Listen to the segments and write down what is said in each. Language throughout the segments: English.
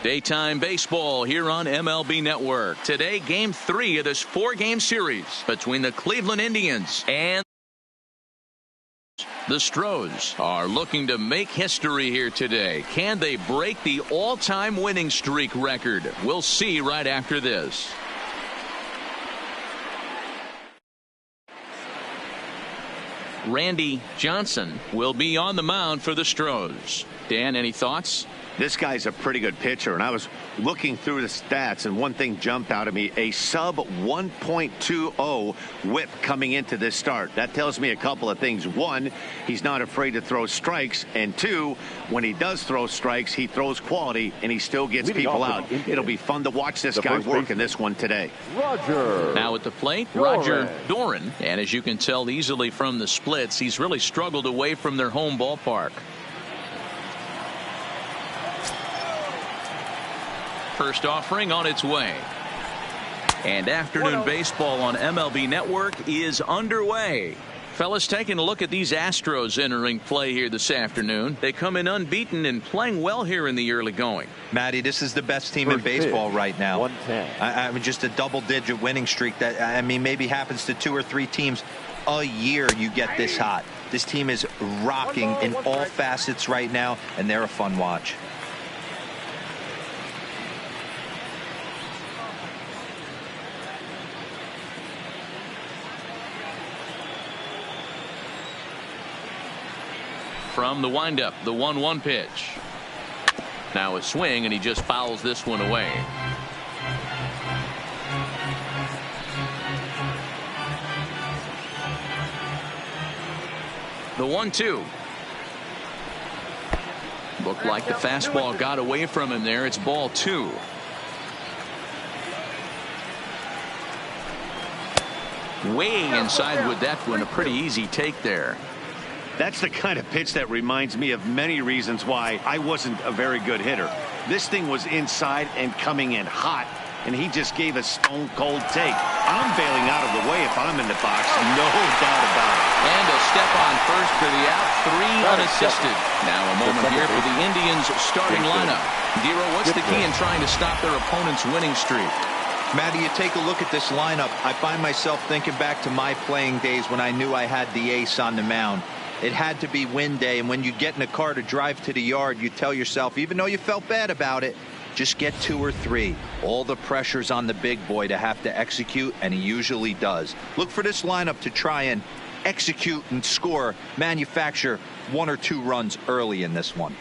Daytime baseball here on MLB Network. Today, Game 3 of this 4-game series between the Cleveland Indians and the Astros are looking to make history here today. Can they break the all-time winning streak record? We'll see right after this. Randy Johnson will be on the mound for the Astros. Dan, any thoughts? This guy's a pretty good pitcher, and I was looking through the stats, and one thing jumped out at me: a sub 1.20 whip coming into this start. That tells me a couple of things. One, he's not afraid to throw strikes, and two, when he does throw strikes, he throws quality, and he still gets people out. It'll be fun to watch this guy work in this one today. Roger. Now at the plate, Roger Doran. And as you can tell easily from the splits, he's really struggled away from their home ballpark. First offering on its way. And afternoon baseball on MLB Network is underway. Fellas, taking a look at these Astros entering play here this afternoon. They come in unbeaten and playing well here in the early going. Matty, this is the best team in baseball right now. 110. I mean, just a double-digit winning streak that, I mean, maybe happens to 2 or 3 teams a year. You get this hot. This team is rocking in all facets right now, and they're a fun watch. From the windup, the 1-1 pitch. Now a swing, and he just fouls this one away. The 1-2. Looked like the fastball got away from him there. It's ball 2. Way inside with that one. A pretty easy take there. That's the kind of pitch that reminds me of many reasons why I wasn't a very good hitter. This thing was inside and coming in hot, and he just gave a stone-cold take. I'm bailing out of the way if I'm in the box, no doubt about it. And a step on first for the out, 3 unassisted. Now a moment here for the Indians' starting lineup. Dero, what's the key in trying to stop their opponent's winning streak? Matty, you take a look at this lineup. I find myself thinking back to my playing days when I knew I had the ace on the mound. It had to be win day, and when you get in a car to drive to the yard, you tell yourself, even though you felt bad about it, just get 2 or 3. All the pressure's on the big boy to have to execute, and he usually does. Look for this lineup to try and execute and score, manufacture 1 or 2 runs early in this one.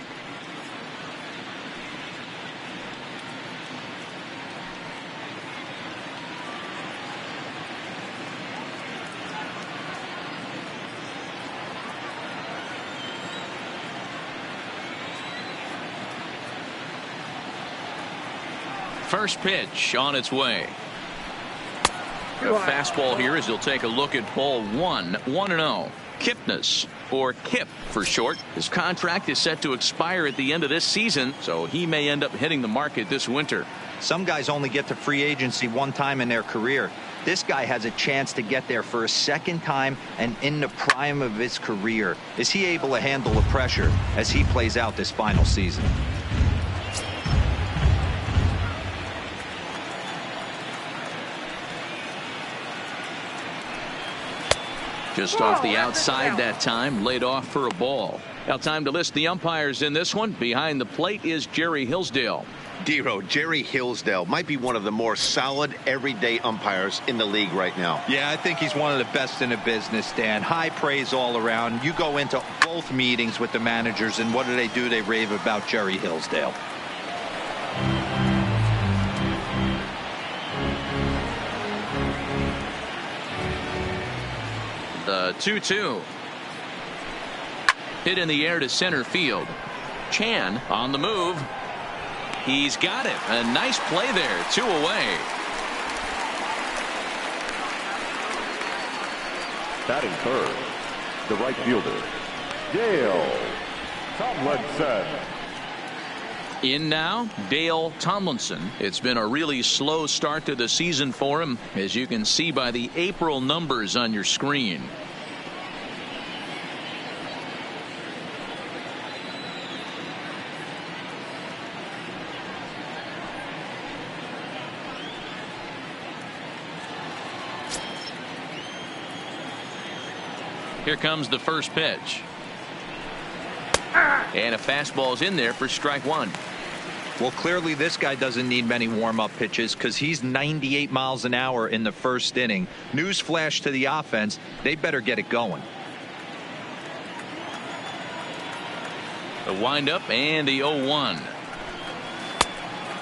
First pitch on its way. A fastball here as he'll take a look at ball 1, 1-0. Kipnis, or Kip for short. His contract is set to expire at the end of this season, so he may end up hitting the market this winter. Some guys only get to free agency 1 time in their career. This guy has a chance to get there for a second time and in the prime of his career. Is he able to handle the pressure as he plays out this final season? Just off the outside that time, laid off for a ball. Now time to list the umpires in this one. Behind the plate is Jerry Hillsdale. Dero, Jerry Hillsdale might be one of the more solid everyday umpires in the league right now. Yeah, I think he's one of the best in the business, Dan. High praise all around. You go into both meetings with the managers, and what do? They rave about Jerry Hillsdale. The 2-2. Hit in the air to center field. Chan on the move. He's got it. A nice play there. 2 away. Batting third, the right fielder, Dale Tomlinson. In now, Dale Tomlinson. It's been a really slow start to the season for him, as you can see by the April numbers on your screen. Here comes the first pitch. And a fastball's in there for strike one. Well, clearly this guy doesn't need many warm-up pitches because he's 98 miles an hour in the first inning. Newsflash to the offense, they better get it going. The windup and the 0-1.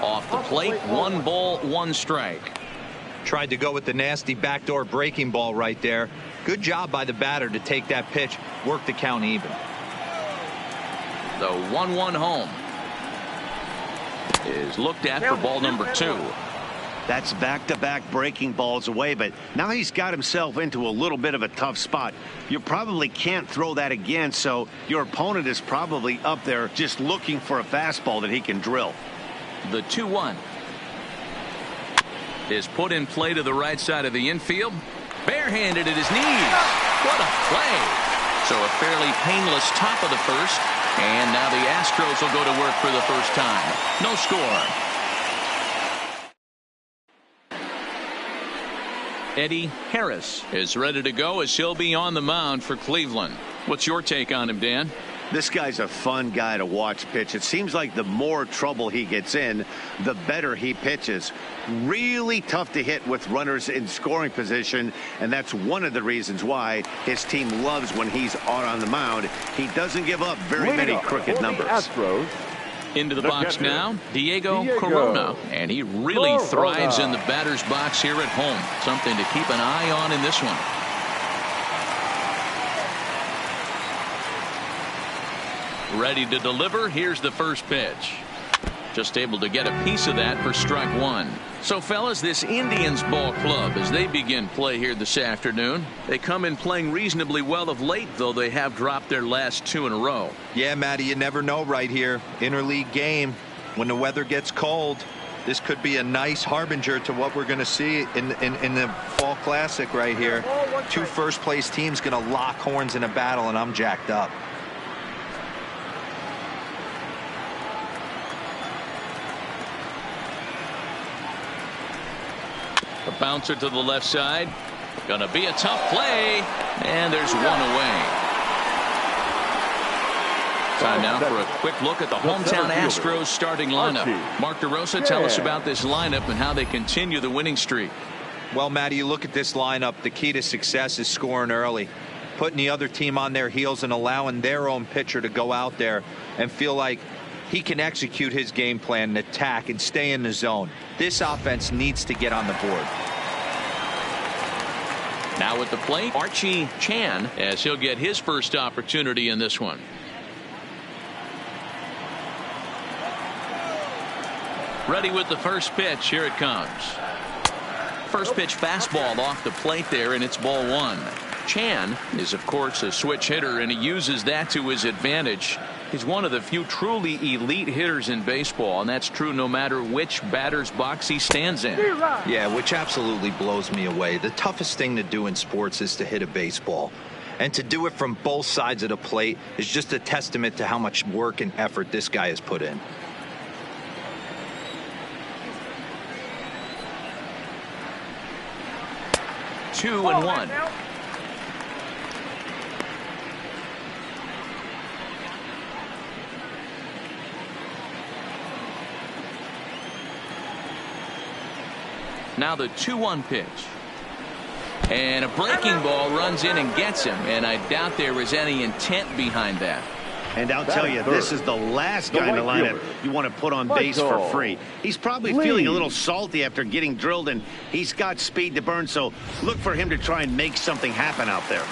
Off the plate, 1 ball, 1 strike. Tried to go with the nasty backdoor breaking ball right there. Good job by the batter to take that pitch, work the count even. The 1-1 home is looked at for ball number 2. That's back-to-back breaking balls away, but now he's got himself into a little bit of a tough spot. You probably can't throw that again, so your opponent is probably up there just looking for a fastball that he can drill. The 2-1 is put in play to the right side of the infield. Barehanded at his knees. What a play. So a fairly painless top of the first. And now the Astros will go to work for the first time. No score. Eddie Harris is ready to go as he'll be on the mound for Cleveland. What's your take on him, Dan? This guy's a fun guy to watch pitch. It seems like the more trouble he gets in, the better he pitches. Really tough to hit with runners in scoring position, and that's one of the reasons why his team loves when he's out on the mound. He doesn't give up very many crooked numbers. Astros. Into the box now, Diego Corona, and he really thrives in the batter's box here at home. Something to keep an eye on in this one. Ready to deliver. Here's the first pitch. Just able to get a piece of that for strike one. So, fellas, this Indians ball club, as they begin play here this afternoon, they come in playing reasonably well of late, though they have dropped their last 2 in a row. Yeah, Matty, you never know right here. Interleague game. When the weather gets cold, this could be a nice harbinger to what we're going to see in the Fall Classic right here. 2 first-place teams going to lock horns in a battle, and I'm jacked up. A bouncer to the left side. Gonna be a tough play. And there's one away. Time now for a quick look at the hometown Astros starting lineup. Mark DeRosa, tell us about this lineup and how they continue the winning streak. Well, Matty, you look at this lineup. The key to success is scoring early. Putting the other team on their heels and allowing their own pitcher to go out there and feel like he can execute his game plan and attack and stay in the zone. This offense needs to get on the board. Now at the plate, Archie Chan, as he'll get his first opportunity in this one. Ready with the first pitch. Here it comes. First pitch fastball off the plate there, and it's ball 1. Chan is, of course, a switch hitter, and he uses that to his advantage. He's one of the few truly elite hitters in baseball, and that's true no matter which batter's box he stands in. Yeah, which absolutely blows me away. The toughest thing to do in sports is to hit a baseball. And to do it from both sides of the plate is just a testament to how much work and effort this guy has put in. Two and one. Now the 2-1 pitch. And a breaking ball runs in and gets him. And I doubt there was any intent behind that. And I'll tell you, this is the last guy in the lineup you want to put on base for free. He's probably feeling a little salty after getting drilled, and he's got speed to burn, so look for him to try and make something happen out there.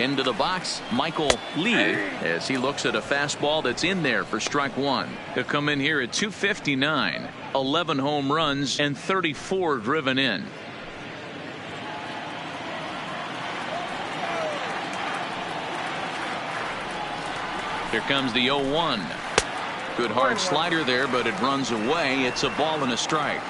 Into the box, Michael Lee, as he looks at a fastball that's in there for strike one. He'll come in here at 259, 11 home runs and 34 driven in. Here comes the 0-1. Good hard slider there, but it runs away. It's a ball and a strike.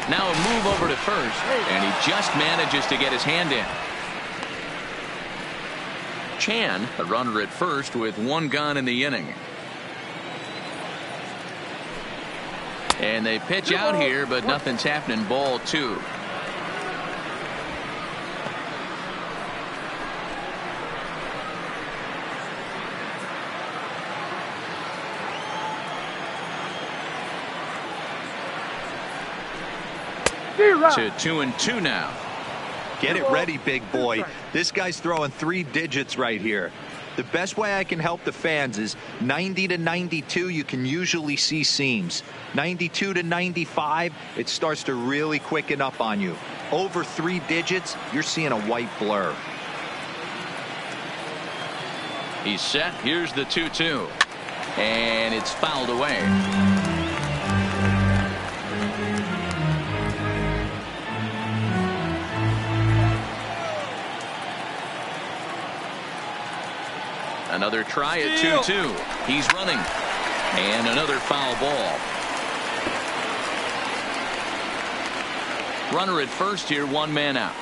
Now a move over to first, and he just manages to get his hand in. Chan, a runner at first with one gone in the inning. And they pitch out here, but nothing's happening. Ball 2. To 2-2 now. Get it ready, big boy. This guy's throwing 3 digits right here. The best way I can help the fans is 90 to 92. You can usually see seams. 92 to 95, it starts to really quicken up on you. Over 3 digits, you're seeing a white blur. He's set. Here's the 2-2. And it's fouled away. Another try at 2-2. He's running. And another foul ball. Runner at first here, 1 man out.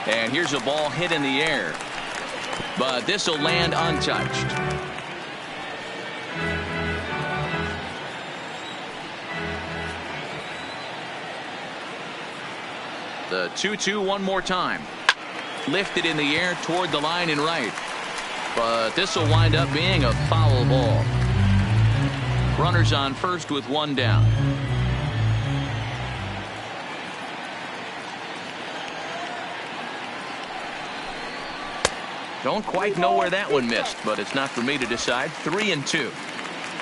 And here's a ball hit in the air. But this will land untouched. The 2-2 one more time. Lifted in the air toward the line and right. But this will wind up being a foul ball. Runners on first with 1 down. Don't quite know where that one missed, but it's not for me to decide. 3-2.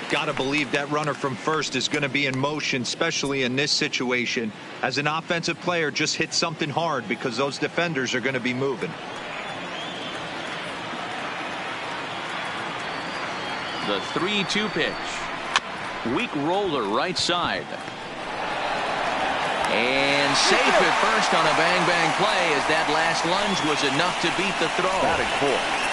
Gotta believe that runner from first is going to be in motion, especially in this situation. As an offensive player, just hit something hard because those defenders are going to be moving. The 3-2 pitch. Weak roller right side. And safe at first on a bang-bang play, as that last lunge was enough to beat the throw.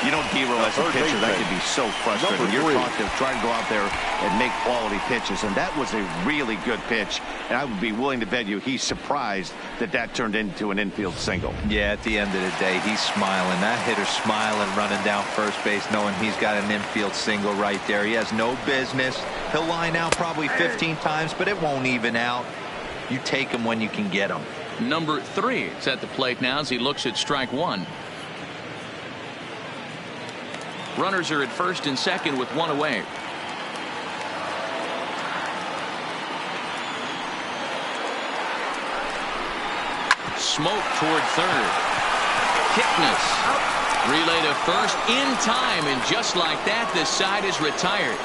You know, D-Roll, as a pitcher, that can be so frustrating. You're taught to try to go out there and make quality pitches, and that was a really good pitch. And I would be willing to bet you he's surprised that that turned into an infield single. Yeah, at the end of the day, he's smiling. That hitter's smiling, running down first base, knowing he's got an infield single right there. He has no business. He'll line out probably 15 times, but it won't even out. You take him when you can get him. Number 3 is at the plate now as he looks at strike 1. Runners are at first and second with 1 away. Smoke toward third. Kipnis. Relay to first in time, and just like that, this side is retired.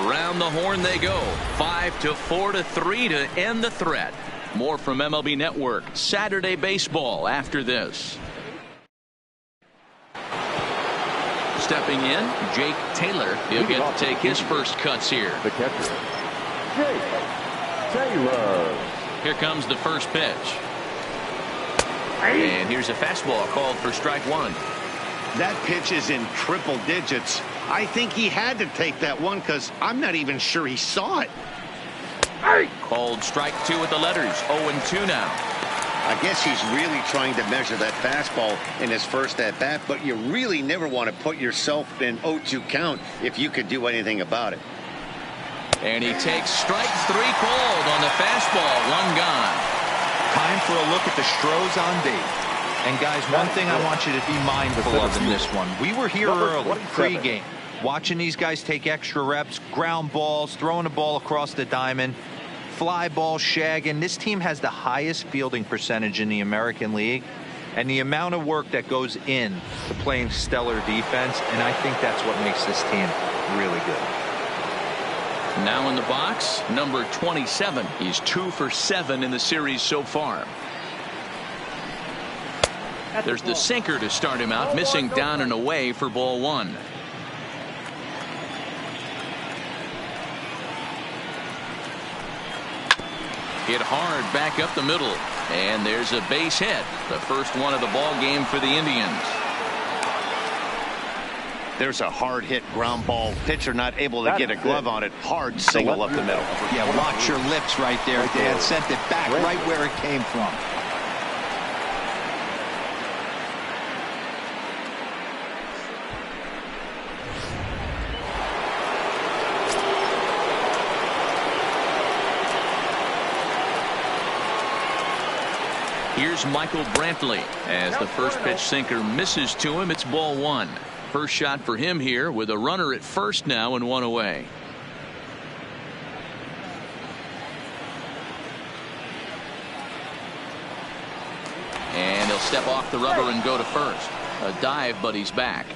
Around the horn they go. 5-4-3 to end the threat. More from MLB Network Saturday Baseball after this. Stepping in, Jake Taylor. He'll get to take his first cuts here. The catcher, Jake Taylor. Here comes the first pitch. And here's a fastball called for strike 1. That pitch is in triple digits. I think he had to take that one because I'm not even sure he saw it. Called strike 2 with the letters. 0-2 now. I guess he's really trying to measure that fastball in his first at bat, but you really never want to put yourself in 0-2 count if you could do anything about it. And he takes strike 3 called on the fastball. 1 gone. Time for a look at the Astros on D. And guys, one thing I want you to be mindful of in this one. We were here early, pre-game, watching these guys take extra reps, ground balls, throwing the ball across the diamond, fly ball, shagging. This team has the highest fielding percentage in the American League, and the amount of work that goes in to playing stellar defense, and I think that's what makes this team really good. Now in the box, number 27. He's 2 for 7 in the series so far. There's the sinker to start him out, missing down and away for ball 1. Hit hard back up the middle, and there's a base hit, the first one of the ball game for the Indians. There's a hard hit ground ball. Pitcher not able to get a glove on it. Hard single up the middle. Yeah, watch your lips right there, Dan. Sent it back right where it came from. Here's Michael Brantley as the first pitch sinker misses to him. It's ball one. First shot for him here with a runner at first now and one away. And he'll step off the rubber and go to first. A dive, but he's back.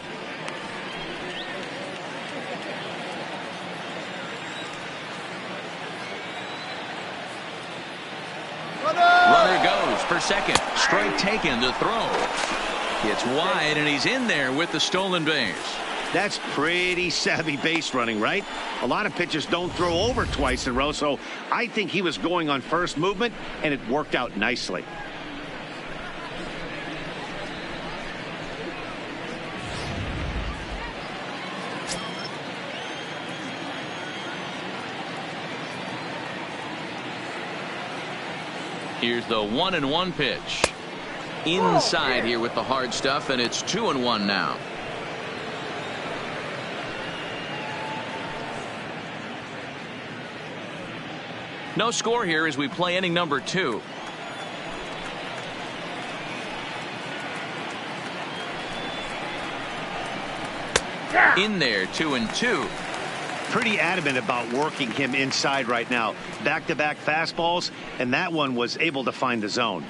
Runner goes for second. Strike taken to throw. It's wide, and he's in there with the stolen base. That's pretty savvy base running, right? A lot of pitchers don't throw over twice in a row, so I think he was going on first movement, and it worked out nicely. Here's the 1-1 pitch. Inside here with the hard stuff, and it's 2-1 now. No score here as we play inning number 2. In there, 2-2. Pretty adamant about working him inside right now. Back-to-back fastballs, and that one was able to find the zone.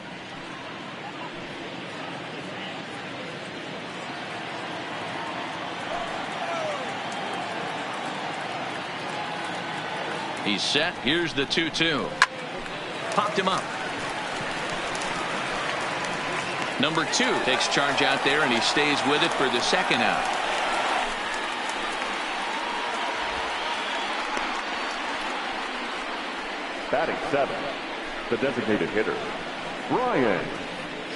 He's set. Here's the 2-2. Popped him up. Number 2 takes charge out there, and he stays with it for the second out. Batting 7, the designated hitter, Brian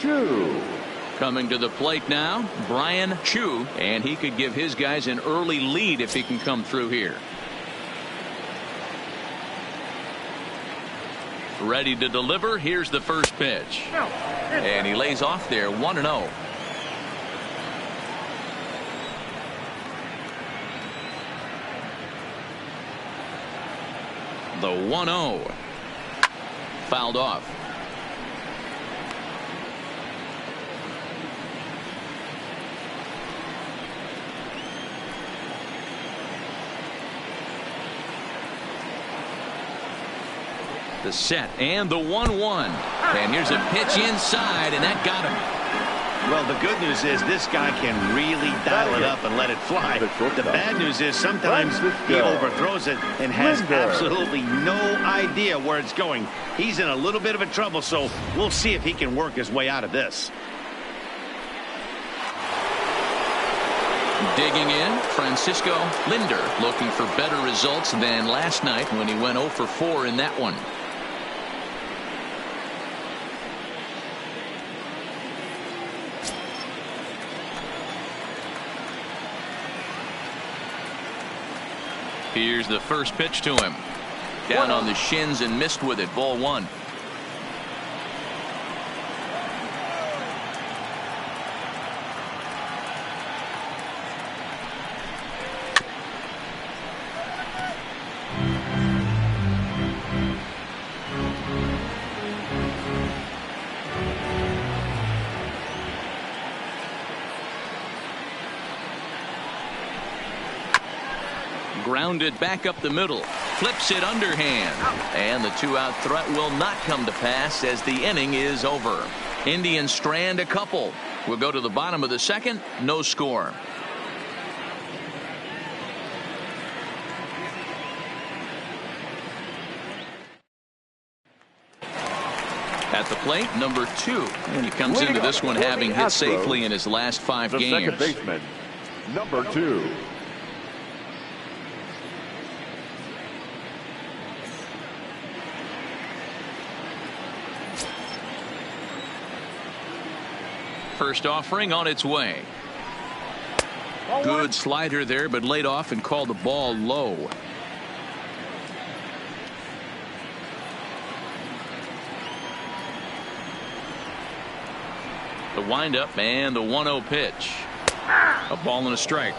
Chu. Coming to the plate now, Brian Chu, and he could give his guys an early lead if he can come through here. Ready to deliver. Here's the first pitch. And he lays off there, 1-0. The 1-0. Fouled off. The set and the 1-1. And here's a pitch inside, and that got him. Well, the good news is this guy can really dial it up and let it fly. The bad news is sometimes he overthrows it and has absolutely no idea where it's going. He's in a little bit of a trouble, so we'll see if he can work his way out of this. Digging in, Francisco Linder, looking for better results than last night when he went 0 for 4 in that one. Here's the first pitch to him. Down on the shins and missed with it. Ball 1. Grounded back up the middle. Flips it underhand. And the 2-out threat will not come to pass as the inning is over. Indians strand a couple. We'll go to the bottom of the second. No score. At the plate, number 2. And he comes into this one having hit safely in his last 5 games. Second baseman, number 2. First offering on its way. Good slider there, but laid off and called the ball low. The windup and the 1-0 pitch. A ball and a strike.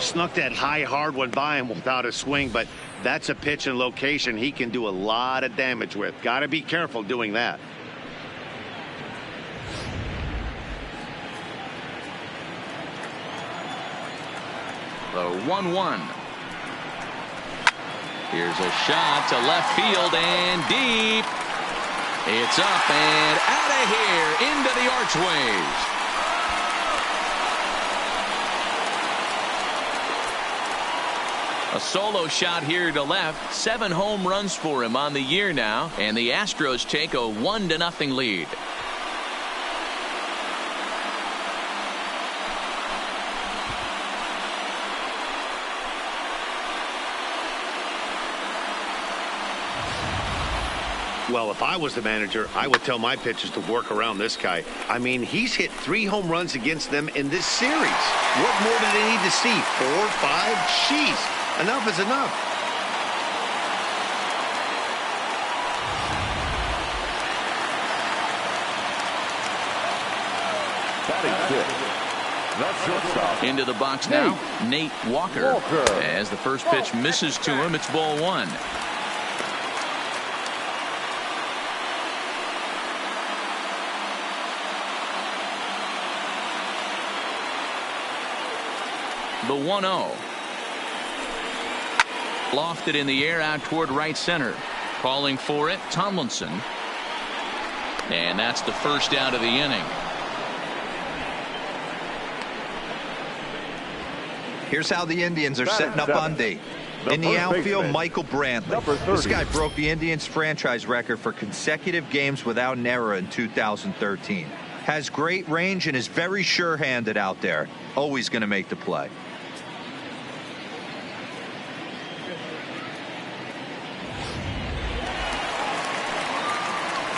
Snuck that high hard one by him without a swing, but that's a pitch and location he can do a lot of damage with. Got to be careful doing that. The 1-1. Here's a shot to left field and deep. It's up and out of here into the archways. A solo shot here to left. 7 home runs for him on the year now, and the Astros take a 1-0 lead. Well, if I was the manager, I would tell my pitchers to work around this guy. I mean, he's hit 3 home runs against them in this series. What more do they need to see? 4, 5? Jeez. Enough is enough. That's shortstop. Into the box now, Nate Walker. As the first pitch misses to him, it's ball 1. The 1-0. Lofted in the air out toward right center. Calling for it, Tomlinson. And that's the first out of the inning. Here's how the Indians are setting up on D. In the outfield, Michael Brantley. This guy broke the Indians franchise record for consecutive games without an error in 2013. Has great range and is very sure-handed out there. Always going to make the play.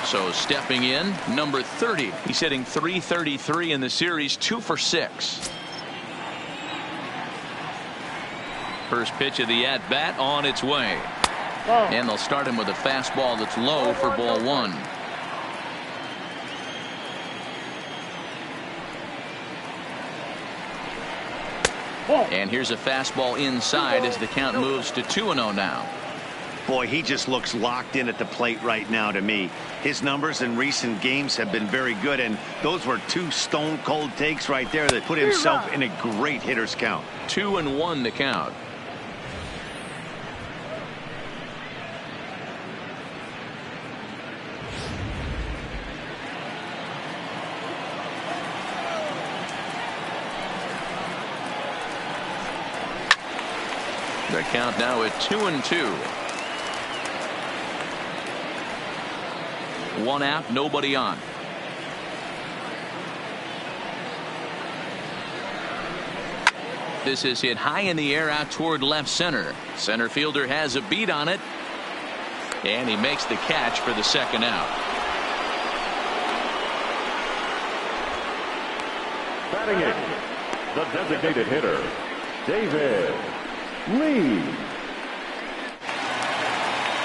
So stepping in, number 30. He's hitting .333 in the series, 2 for 6. First pitch of the at-bat on its way. And they'll start him with a fastball that's low for ball 1. And here's a fastball inside as the count moves to 2-0 now. Boy, he just looks locked in at the plate right now to me. His numbers in recent games have been very good, and those were 2 stone-cold takes right there that put himself in a great hitter's count. 2-1 the count. The count now at 2-2. 1 out, nobody on. This is hit high in the air out toward left center. Center fielder has a beat on it. And he makes the catch for the second out. Batting it, the designated hitter, David Lee.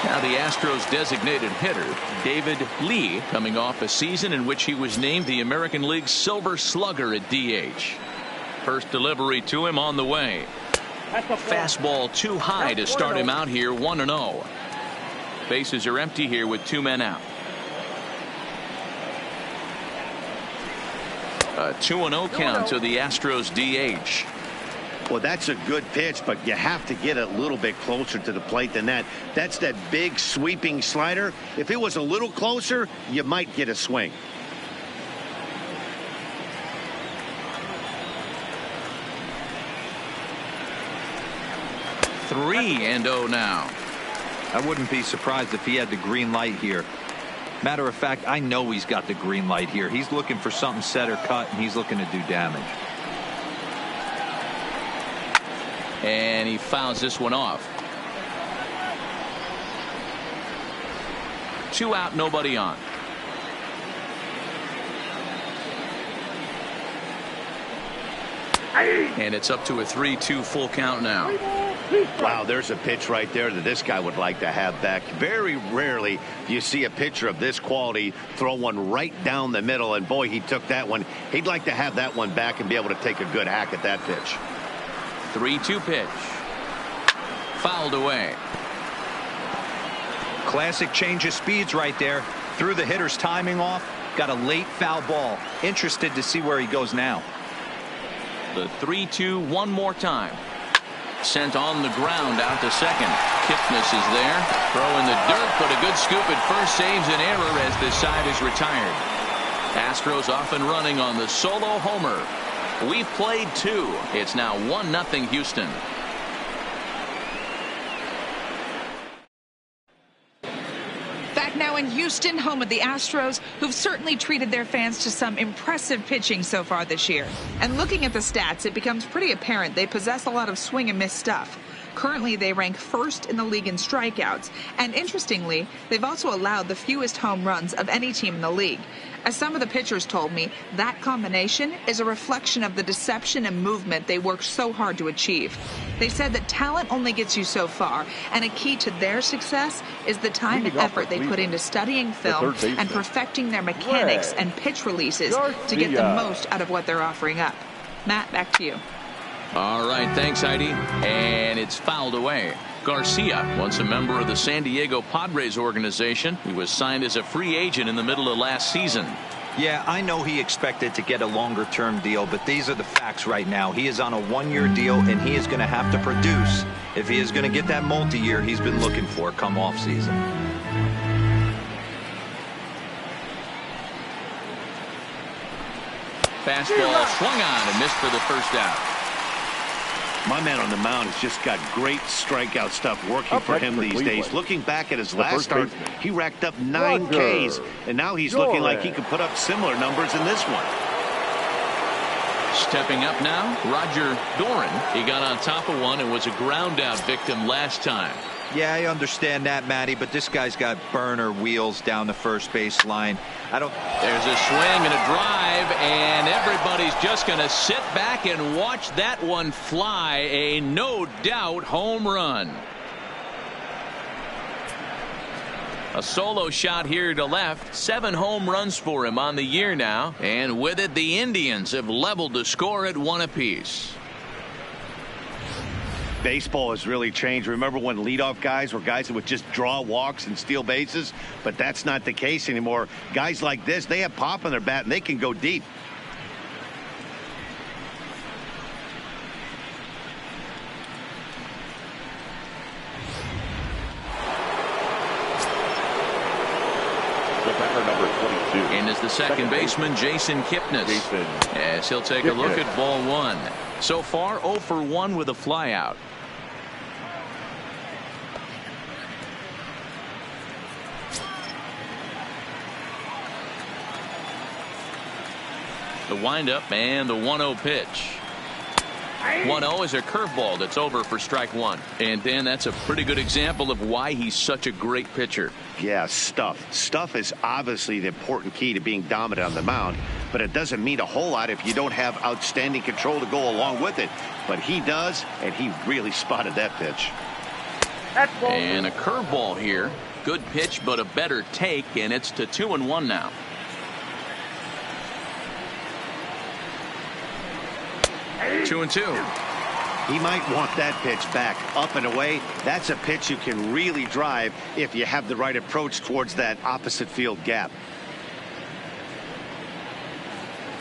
Now the Astros designated hitter, David Lee, coming off a season in which he was named the American League Silver Slugger at DH. First delivery to him on the way. Fastball too high to start him out here, 1-0. Bases are empty here with 2 men out. A 2-0 count to the Astros DH. Well, that's a good pitch, but you have to get a little bit closer to the plate than that. That's that big sweeping slider. If it was a little closer, you might get a swing. Three and 0 now. I wouldn't be surprised if he had the green light here. Matter of fact, I know he's got the green light here. He's looking for something set or cut, and he's looking to do damage. And he fouls this one off. 2 out, nobody on. And it's up to a 3-2 full count now. Wow, there's a pitch right there that this guy would like to have back. Very rarely do you see a pitcher of this quality throw one right down the middle, and boy, he took that one. He'd like to have that one back and be able to take a good hack at that pitch. 3-2 pitch. Fouled away. Classic change of speeds right there. Threw the hitter's timing off. Got a late foul ball. Interested to see where he goes now. The 3-2 one more time. sent on the ground out to second. Kipnis is there. Throw in the dirt, but a good scoop at first saves an error as this side is retired. Astros off and running on the solo homer. We've played 2. It's now 1-0 Houston. Back now in Houston, home of the Astros, who've certainly treated their fans to some impressive pitching so far this year. And looking at the stats, it becomes pretty apparent they possess a lot of swing and miss stuff. Currently, they rank first in the league in strikeouts, and interestingly, they've also allowed the fewest home runs of any team in the league. As some of the pitchers told me, that combination is a reflection of the deception and movement they worked so hard to achieve. They said that talent only gets you so far, and a key to their success is the time and effort they put into studying film and perfecting their mechanics and pitch releases to get the most out of what they're offering up. Matt, back to you. All right, thanks, Heidi. And it's fouled away. Garcia, once a member of the San Diego Padres organization, he was signed as a free agent in the middle of last season. Yeah, I know he expected to get a longer-term deal, but these are the facts right now. He is on a one-year deal, and he is going to have to produce if he is going to get that multi-year he's been looking for come off-season. Fastball swung on and missed for the first out. My man on the mound has just got great strikeout stuff working for him these days. Looking back at his last start, he racked up 9 Ks, and now he's looking like he could put up similar numbers in this one. Stepping up now, Roger Doran. He got on top of one and was a ground out victim last time. Yeah, I understand that, Matty, but this guy's got burner wheels down the first base line. There's a swing and a drive, and everybody's just going to sit back and watch that one fly. A no-doubt home run. A solo shot here to left. 7 home runs for him on the year now. And with it, the Indians have leveled the score at 1 apiece. Baseball has really changed. Remember when leadoff guys were guys that would just draw walks and steal bases? But that's not the case anymore. Guys like this, they have pop on their bat and they can go deep. The batter, number 22. And is the second baseman, Jason Kipnis. As he'll take a look at ball 1. So far, 0 for 1 with a flyout. The windup and the 1-0 pitch. 1-0 is a curveball that's over for strike 1. And Dan, that's a pretty good example of why he's such a great pitcher. Yeah, stuff. Stuff is obviously the important key to being dominant on the mound, but it doesn't mean a whole lot if you don't have outstanding control to go along with it. But he does, and he really spotted that pitch. And a curveball here. Good pitch, but a better take, and it's to 2-1 now. Two and 2. He might want that pitch back up and away. That's a pitch you can really drive if you have the right approach towards that opposite field gap.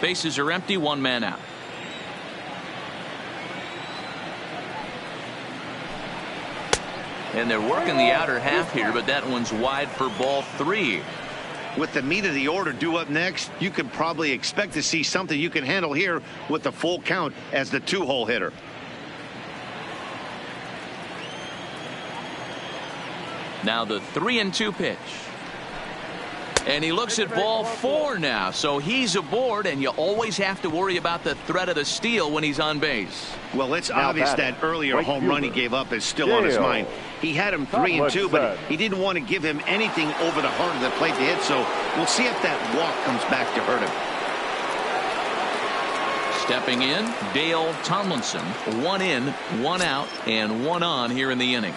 Bases are empty, 1 man out. And they're working the outer half here, but that one's wide for ball 3. With the meat of the order due up next, you can probably expect to see something you can handle here with the full count as the 2-hole hitter. Now the 3-2 pitch. And he looks at ball 4 now, so he's aboard, and you always have to worry about the threat of the steal when he's on base. Well, it's obvious that earlier home run he gave up is still on his mind. He had him 3-2, but he didn't want to give him anything over the heart of the plate to hit, so we'll see if that walk comes back to hurt him. Stepping in, Dale Tomlinson. 1 in, 1 out, and 1 on here in the inning.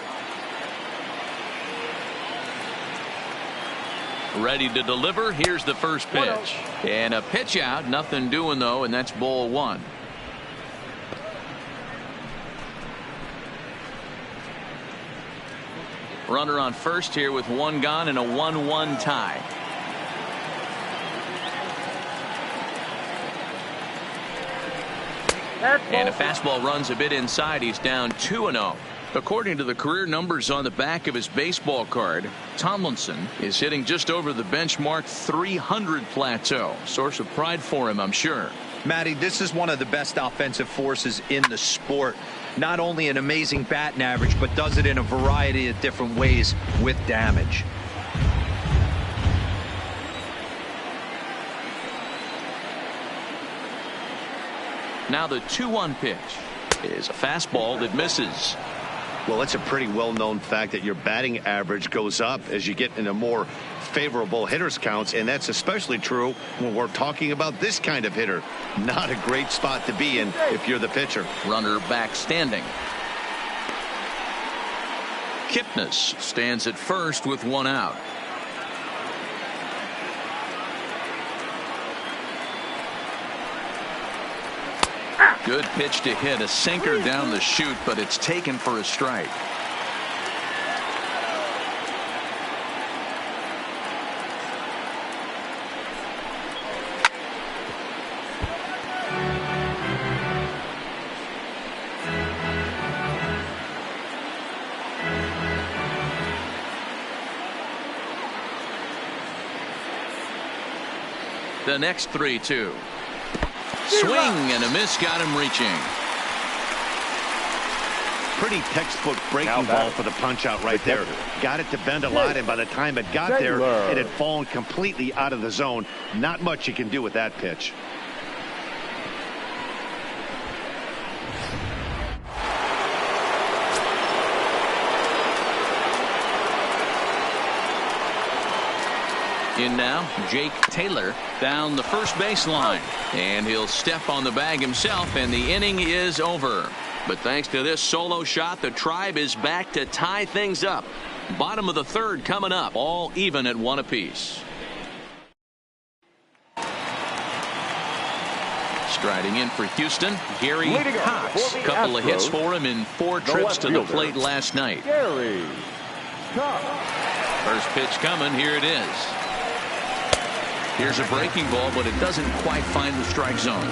Ready to deliver. Here's the first pitch. And a pitch out. Nothing doing, though, and that's ball 1. Runner on first here with 1 gone and a 1-1 tie. And a fastball runs a bit inside. He's down 2-0. According to the career numbers on the back of his baseball card, Tomlinson is hitting just over the benchmark 300 plateau. Source of pride for him, I'm sure. Matty, this is one of the best offensive forces in the sport. Not only an amazing batting average, but does it in a variety of different ways with damage. Now the 2-1 pitch is a fastball that misses. Well, it's a pretty well-known fact that your batting average goes up as you get into more favorable hitters counts, and that's especially true when we're talking about this kind of hitter. Not a great spot to be in if you're the pitcher. Runner back standing. Kipnis stands at first with one out. Good pitch to hit, a sinker down the chute, but it's taken for a strike. The next 3-2. Swing and a miss got him reaching. Pretty textbook breaking ball for the punch out right there. Got it to bend a lot, and by the time it got there, it had fallen completely out of the zone. Not much you can do with that pitch. In now, Jake Taylor down the first baseline, and he'll step on the bag himself, and the inning is over. But thanks to this solo shot, the Tribe is back to tie things up. Bottom of the third coming up, all even at one apiece. Striding in for Houston, Gary Cox. Couple of hits for him in 4 trips to the plate last night. First pitch coming, here it is. Here's a breaking ball, but it doesn't quite find the strike zone.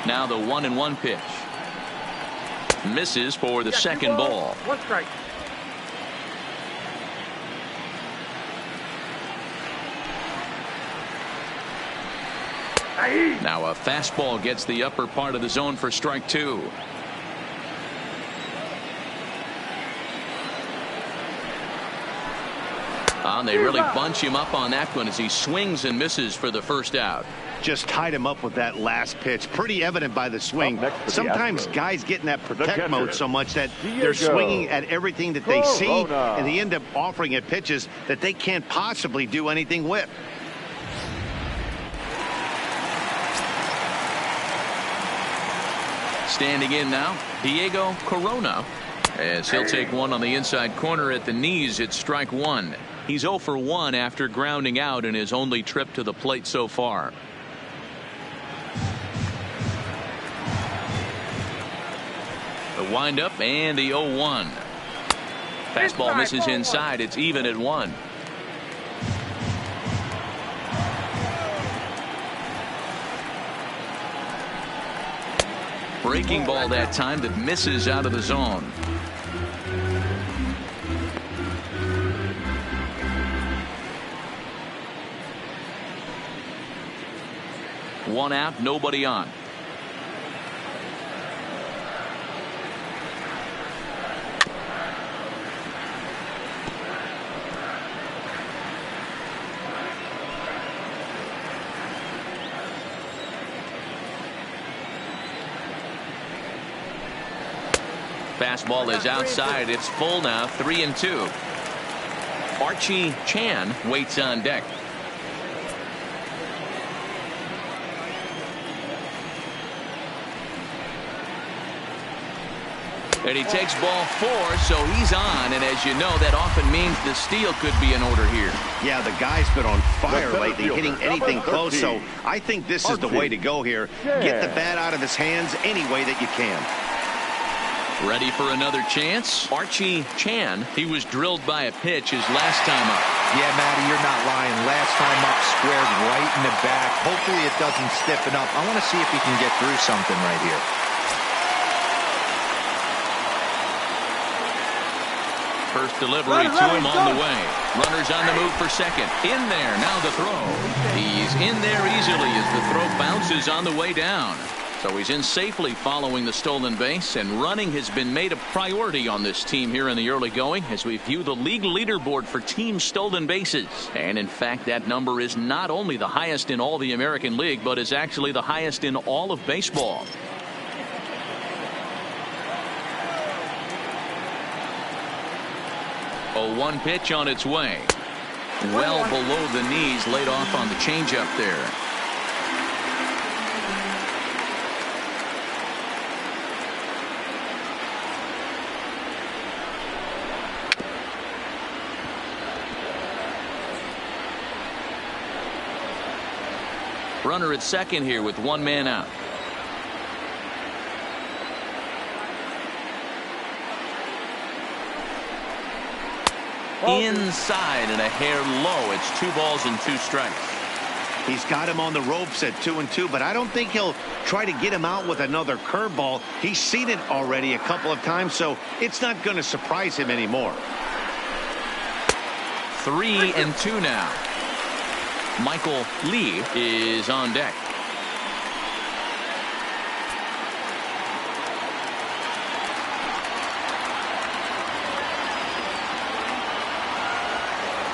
Now the 1-1 pitch. Misses for the second ball. One strike. Now a fastball gets the upper part of the zone for strike 2. And they really bunch him up on that one as he swings and misses for the first out. Just tied him up with that last pitch. Pretty evident by the swing. Sometimes guys get in that protect mode so much that they're swinging at everything that they see, and they end up offering at pitches that they can't possibly do anything with. Standing in now, Diego Corona, as he'll take one on the inside corner at the knees. It's strike 1. He's 0 for 1 after grounding out in his only trip to the plate so far. The windup and the 0-1. Fastball misses inside. It's even at 1. Breaking ball that time that misses out of the zone. One out, nobody on. Fastball is outside. It's full now, 3-2. Archie Chan waits on deck. And he takes ball 4, so he's on. And as you know, that often means the steal could be in order here. Yeah, the guy's been on fire lately, hitting anything close. So I think this is the way to go here. Get the bat out of his hands any way that you can. Ready for another chance? Archie Chan, he was drilled by a pitch his last time up. Yeah, Matty, you're not lying. Last time up, squared right in the back. Hopefully it doesn't stiffen up. I want to see if he can get through something right here. First delivery to him on the way. Runners on the move for second. In there, now the throw. He's in there easily as the throw bounces on the way down. So he's in safely following the stolen base, and running has been made a priority on this team here in the early going as we view the league leaderboard for team stolen bases. And in fact, that number is not only the highest in all the American League, but is actually the highest in all of baseball. A 1 pitch on its way. Well below the knees, laid off on the changeup there. Runner at second here with 1 man out. Inside and a hair low. It's 2 balls and 2 strikes. He's got him on the ropes at 2-2, but I don't think he'll try to get him out with another curveball. He's seen it already a couple of times, so it's not going to surprise him anymore. 3-2 now. Michael Lee is on deck.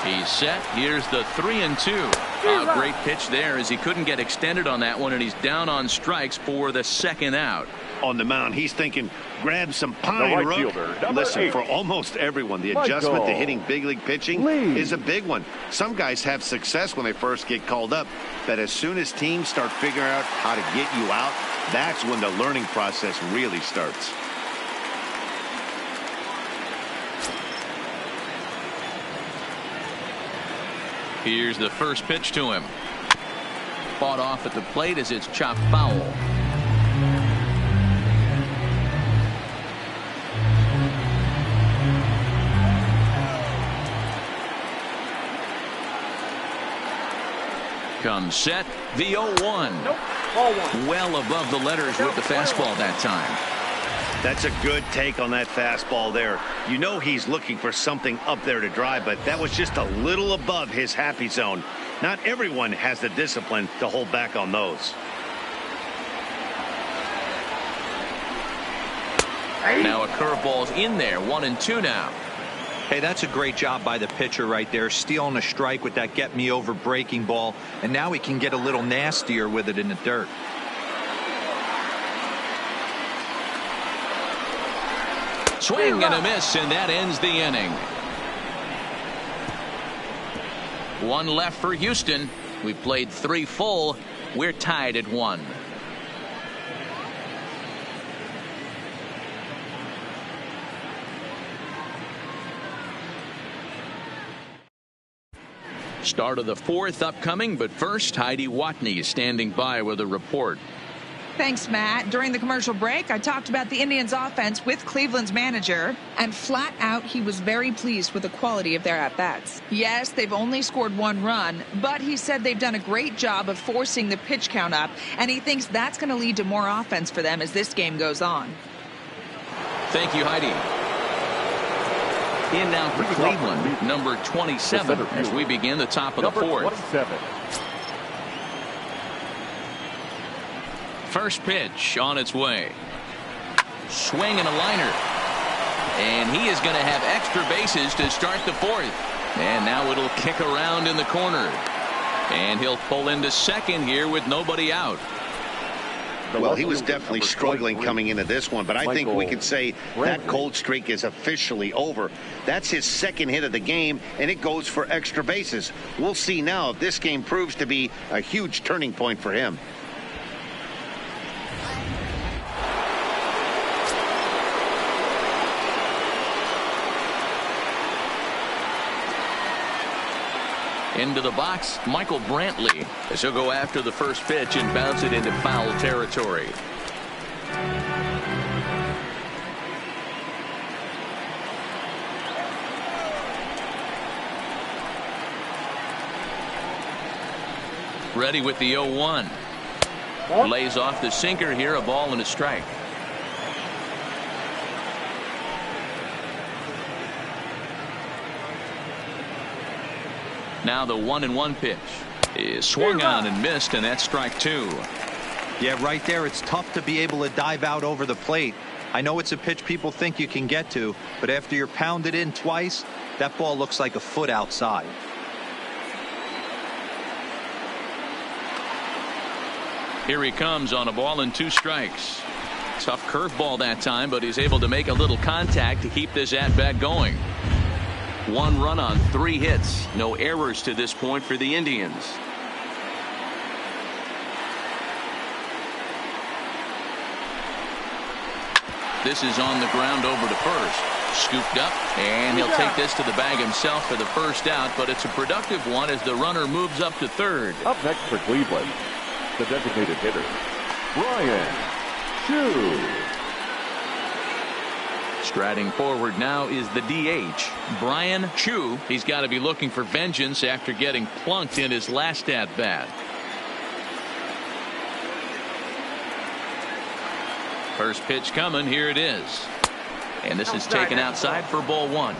He's set. Here's the 3-2. A great pitch there as he couldn't get extended on that one, and he's down on strikes for the second out. On the mound, he's thinking, grab some pine root. Listen, for almost everyone, the adjustment to hitting big league pitching is a big one. Some guys have success when they first get called up, but as soon as teams start figuring out how to get you out, that's when the learning process really starts. Here's the first pitch to him. Fought off at the plate as it's chopped foul. Comes set. The 0-1. Nope. Ball 1. Well above the letters with the fastball that time. That's a good take on that fastball there. You know he's looking for something up there to drive, but that was just a little above his happy zone. Not everyone has the discipline to hold back on those. Now a curveball's in there. 1-2 now. Hey, that's a great job by the pitcher right there, stealing a strike with that get me over breaking ball, and now he can get a little nastier with it in the dirt. Swing and a miss, and that ends the inning. 1 left for Houston. We played 3 full. We're tied at 1. Start of the 4th upcoming, but first, Heidi Watney is standing by with a report. Thanks, Matt. During the commercial break, I talked about the Indians' offense with Cleveland's manager, and flat out, he was very pleased with the quality of their at-bats. Yes, they've only scored 1 run, but he said they've done a great job of forcing the pitch count up, and he thinks that's going to lead to more offense for them as this game goes on. Thank you, Heidi. In now for Cleveland, number 27, as we begin the top of the 4th. 27. First pitch on its way. Swing and a liner. And he is going to have extra bases to start the 4th. And now it'll kick around in the corner. And he'll pull into second here with nobody out. Well, he was definitely struggling coming into this one, but I think we could say that cold streak is officially over. That's his 2nd hit of the game, and it goes for extra bases. We'll see now if this game proves to be a huge turning point for him. Into the box, Michael Brantley, as he'll go after the first pitch and bounce it into foul territory. Ready with the 0-1. Lays off the sinker here, a ball and a strike. Now the 1-1 pitch is swung on and missed, and that's strike 2. Yeah, right there, it's tough to be able to dive out over the plate. I know it's a pitch people think you can get to, but after you're pounded in twice, that ball looks like a foot outside. Here he comes on a ball and 2 strikes. Tough curveball that time, but he's able to make a little contact to keep this at-bat going. 1 run on 3 hits. No errors to this point for the Indians. This is on the ground over to first. Scooped up, and he'll take this to the bag himself for the first out, but it's a productive one as the runner moves up to third. Up next for Cleveland, the designated hitter, Brian Chu. Striding forward now is the DH, Brian Chu. He's got to be looking for vengeance after getting plunked in his last at-bat. First pitch coming. Here it is. And this is taken outside for ball 1.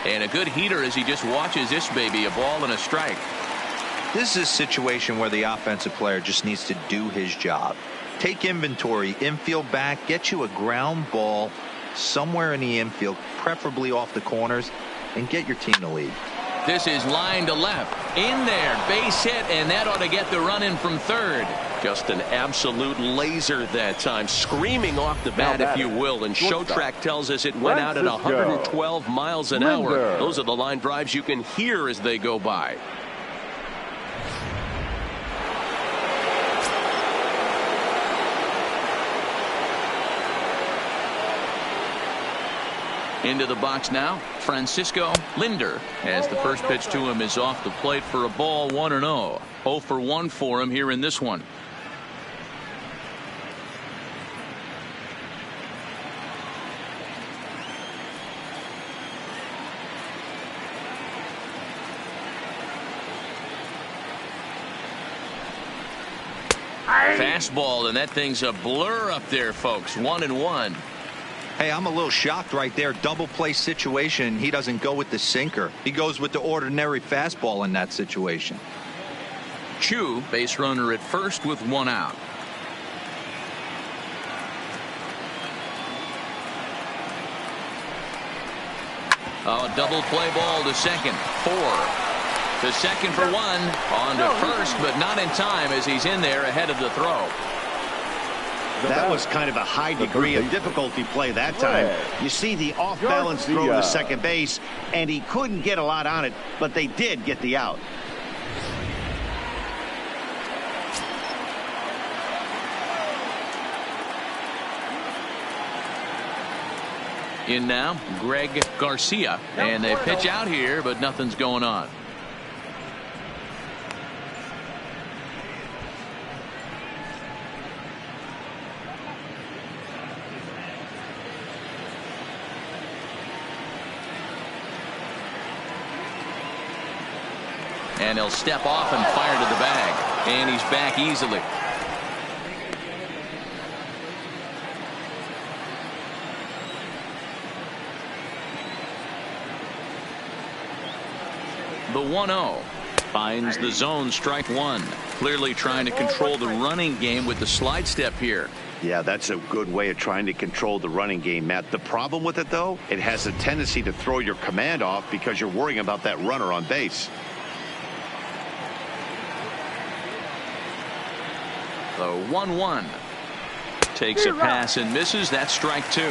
And a good heater as he just watches this baby, a ball and a strike. This is a situation where the offensive player just needs to do his job. Take inventory, infield back, get you a ground ball somewhere in the infield, preferably off the corners, and get your team to lead. This is line to left. In there, base hit, and that ought to get the run in from third. Just an absolute laser that time, screaming off the bat, if you will. And Show Track tells us it went out at 112 miles an hour. Those are the line drives you can hear as they go by. Into the box now, Francisco Linder, as the first pitch to him is off the plate for a ball, 1-0. 0 for 1 for him here in this one. Fastball, and that thing's a blur up there, folks. 1-1. Hey, I'm a little shocked right there. Double play situation. He doesn't go with the sinker. He goes with the ordinary fastball in that situation. Chu, base runner at first with 1 out. Oh, double play ball to second. 4. To second for 1. On to first, but not in time as he's in there ahead of the throw. That was kind of a high degree of difficulty play that time. You see the off-balance throw to second base, and he couldn't get a lot on it, but they did get the out. In now, Greg Garcia, and they pitch out here, but nothing's going on. And he'll step off and fire to the bag. And he's back easily. The 1-0 finds the zone, strike 1. Clearly trying to control the running game with the slide step here. Yeah, that's a good way of trying to control the running game, Matt. The problem with it, though, it has a tendency to throw your command off because you're worrying about that runner on base. The 1-1 takes a pass and misses. That's strike 2.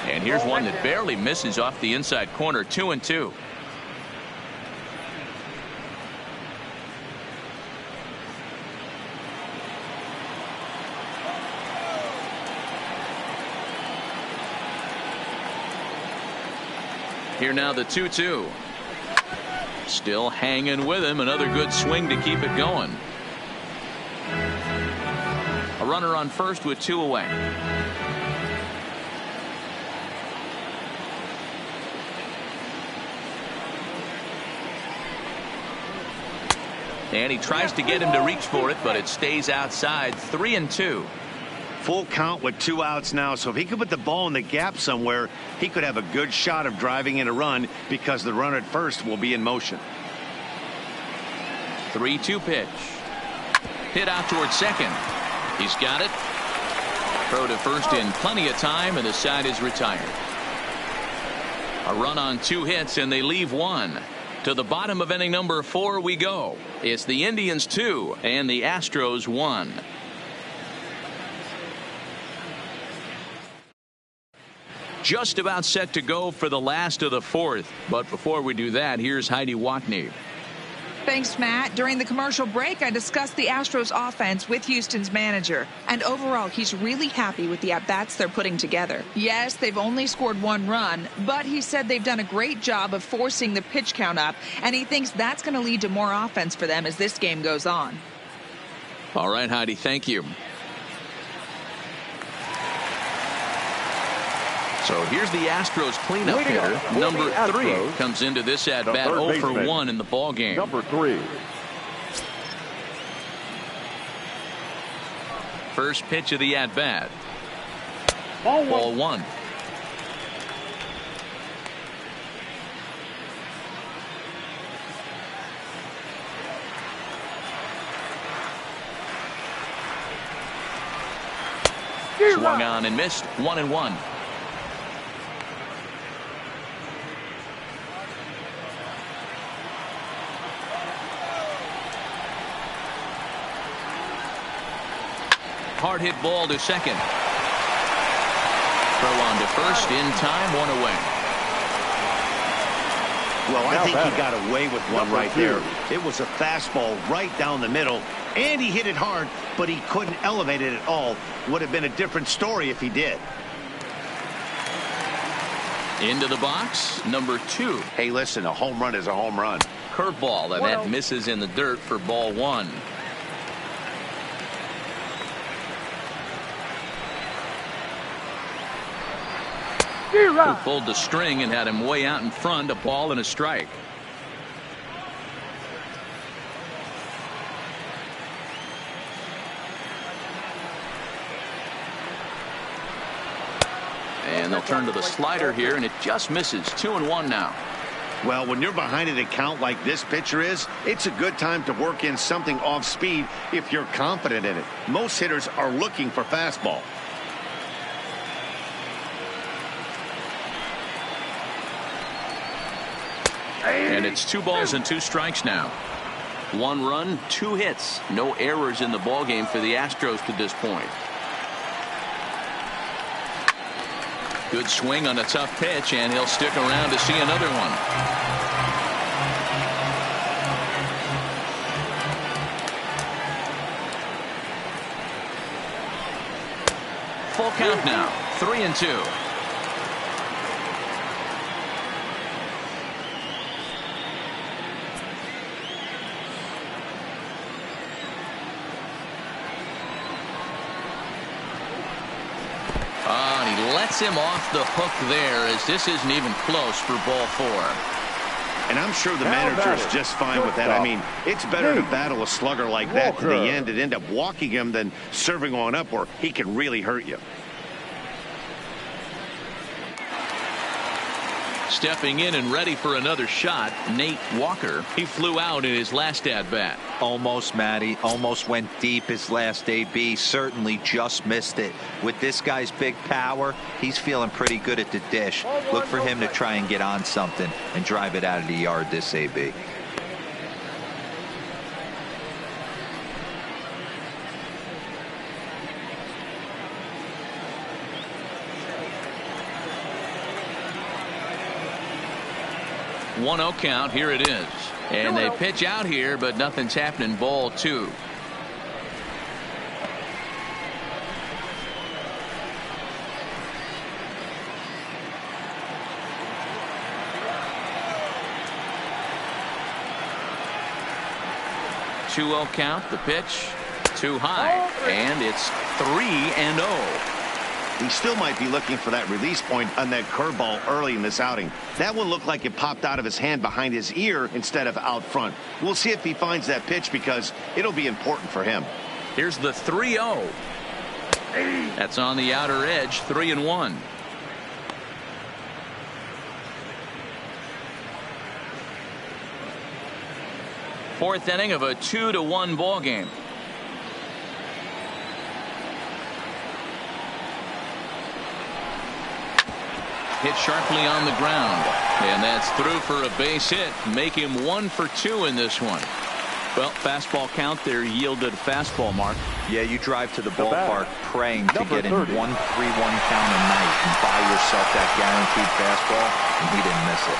And here's one that barely misses off the inside corner. 2-2. Here now the 2-2. Still hanging with him. Another good swing to keep it going. A runner on first with 2 away. And he tries to get him to reach for it, but it stays outside. 3-2. Full count with 2 outs now, so if he could put the ball in the gap somewhere, he could have a good shot of driving in a run because the runner at first will be in motion. 3-2 pitch. Hit out towards second. He's got it. Throw to first in plenty of time, and the side is retired. A run on 2 hits, and they leave 1. To the bottom of inning number 4 we go. It's the Indians 2 and the Astros 1. Just about set to go for the last of the 4th. But before we do that, here's Heidi Watney. Thanks, Matt. During the commercial break, I discussed the Astros offense with Houston's manager. And overall, he's really happy with the at-bats they're putting together. Yes, they've only scored 1 run, but he said they've done a great job of forcing the pitch count up, and he thinks that's going to lead to more offense for them as this game goes on. All right, Heidi, thank you. So here's the Astros cleanup hitter. Number 3 comes into this at bat 0 for 1 in the ball game. Number 3. First pitch of the at bat. Ball 1. Swung on and missed. 1-1. Hard hit ball to second. Throw on to first in time. 1 away. Well, I think he got away with one right there. It was a fastball right down the middle, and he hit it hard, but he couldn't elevate it at all. Would have been a different story if he did. Into the box, number 2. Hey, listen, a home run is a home run. Curveball, and that misses in the dirt for ball 1. Who pulled the string and had him way out in front. A ball and a strike. And they'll turn to the slider here, and it just misses. 2-1 now. Well, when you're behind an account like this pitcher is, it's a good time to work in something off speed if you're confident in it. Most hitters are looking for fastball. And it's 2 balls and 2 strikes now. 1 run, 2 hits. No errors in the ballgame for the Astros to this point. Good swing on a tough pitch, and he'll stick around to see another one. Full count now. 3-2. Lets him off the hook there, as this isn't even close for ball 4. And I'm sure the manager is just fine with that. I mean, it's better to battle a slugger like that to the end and end up walking him than serving on up where he can really hurt you. Stepping in and ready for another shot, Nate Walker. He flew out in his last at-bat. Almost, Matty. Almost went deep his last AB. Certainly just missed it. With this guy's big power, he's feeling pretty good at the dish. Look for him to try and get on something and drive it out of the yard this AB. 1-0 count. Here it is. And they pitch out here, but nothing's happening. Ball 2. Count. The pitch too high, and it's 3-0. He still might be looking for that release point on that curveball early in this outing. That one looked like it popped out of his hand behind his ear instead of out front. We'll see if he finds that pitch because it'll be important for him. Here's the 3-0. That's on the outer edge. 3-1. Fourth inning of a 2-1 ball game. Hit sharply on the ground, and that's through for a base hit. Make him 1 for 2 in this one. Well, fastball count there yielded a fastball, Mark. Yeah, you drive to the ballpark praying to get in 1-3-1 count a night and buy yourself that guaranteed fastball, and he didn't miss it.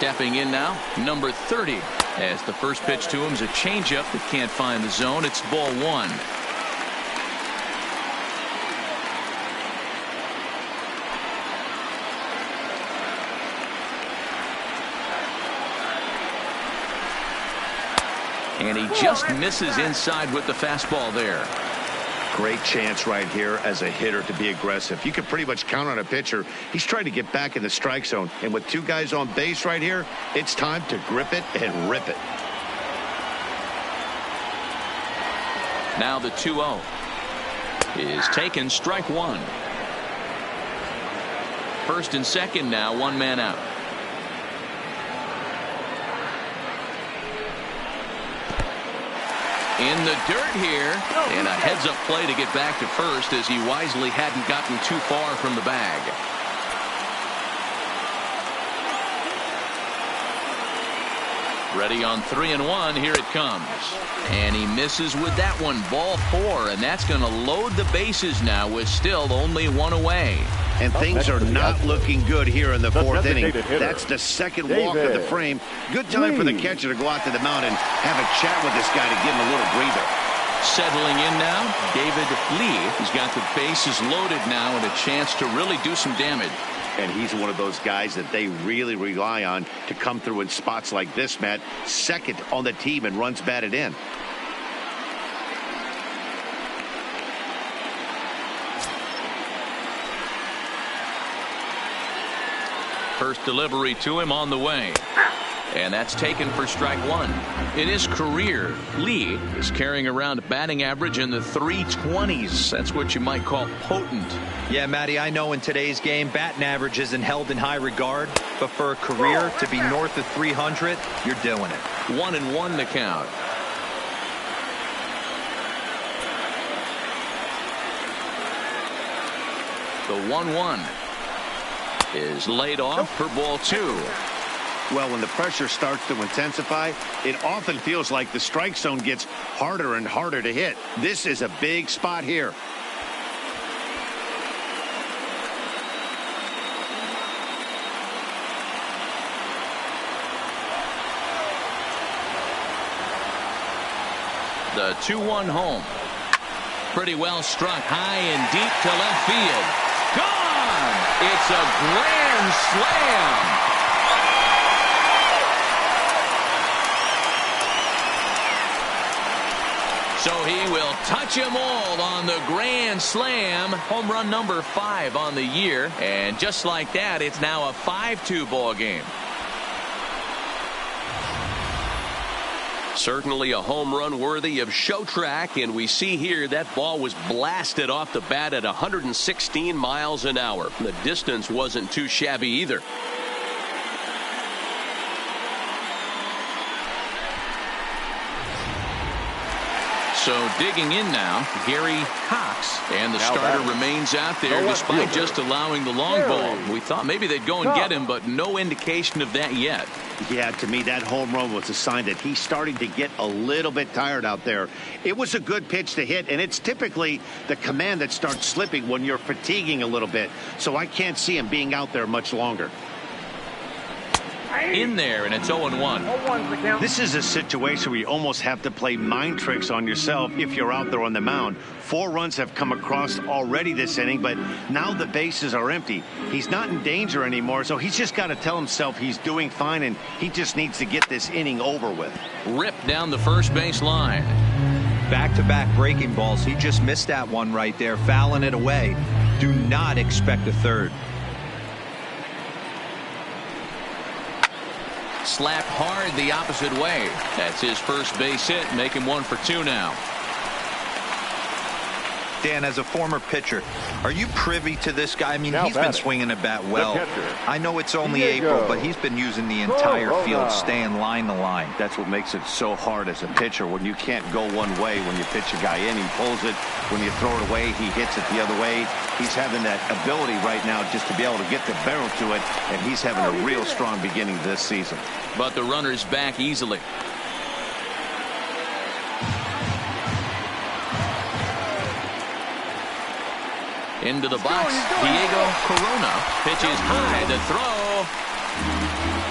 Stepping in now, number 30. As the first pitch to him is a changeup that can't find the zone. It's ball 1. And he just misses inside with the fastball there. Great chance right here as a hitter to be aggressive. You can pretty much count on a pitcher. He's trying to get back in the strike zone. And with 2 guys on base right here, it's time to grip it and rip it. Now the 2-0 is taken. Strike 1. First and second now, 1 man out. In the dirt here, and a heads-up play to get back to first as he wisely hadn't gotten too far from the bag. Ready on 3-1. Here it comes. And he misses with that one. Ball 4, and that's going to load the bases now with still only 1 away. And things are not looking good here in the 4th inning. That's the second walk of the frame. Good time for the catcher to go out to the mound and have a chat with this guy to give him a little breather. Settling in now, David Lee. He's got the bases loaded now and a chance to really do some damage. And he's one of those guys that they really rely on to come through in spots like this, Matt. Second on the team and runs batted in. First delivery to him on the way. And that's taken for strike 1. In his career, Lee is carrying around a batting average in the 320s. That's what you might call potent. Yeah, Matty, I know in today's game, batting average isn't held in high regard, but for a career to be north of 300, you're doing it. 1-1 to count. The 1-1 is laid off for ball 2. Well, when the pressure starts to intensify, it often feels like the strike zone gets harder and harder to hit. This is a big spot here. The 2-1 home. Pretty well struck high and deep to left field. Gone! It's a grand slam. So he will touch them all on the grand slam. Home run number 5 on the year. And just like that, it's now a 5-2 ball game. Certainly a home run worthy of show track, and we see here that ball was blasted off the bat at 116 miles an hour. The distance wasn't too shabby either. So digging in now, Gary Cox. And the starter remains out there despite just allowing the long ball. We thought maybe they'd go and get him, but no indication of that yet. Yeah, to me, that home run was a sign that he's starting to get a little bit tired out there. It was a good pitch to hit, and it's typically the command that starts slipping when you're fatiguing a little bit. So I can't see him being out there much longer. In there, and it's 0-1. This is a situation where you almost have to play mind tricks on yourself if you're out there on the mound. 4 runs have come across already this inning, but now the bases are empty. He's not in danger anymore, so he's just got to tell himself he's doing fine, and he just needs to get this inning over with. Ripped down the first base line. Back-to-back breaking balls. He just missed that one right there, fouling it away. Do not expect a third. Slapped hard the opposite way. That's his first base hit, make him 1 for 2 now. Dan, as a former pitcher, are you privy to this guy? I mean, he's been swinging the bat well. I know it's only April, but he's been using the entire field, staying line to line. That's what makes it so hard as a pitcher when you can't go one way. When you pitch a guy in, he pulls it. When you throw it away, he hits it the other way. He's having that ability right now just to be able to get the barrel to it, and he's having a real strong beginning this season. But the runner's back easily. Into the box, Diego Corona pitches high to throw.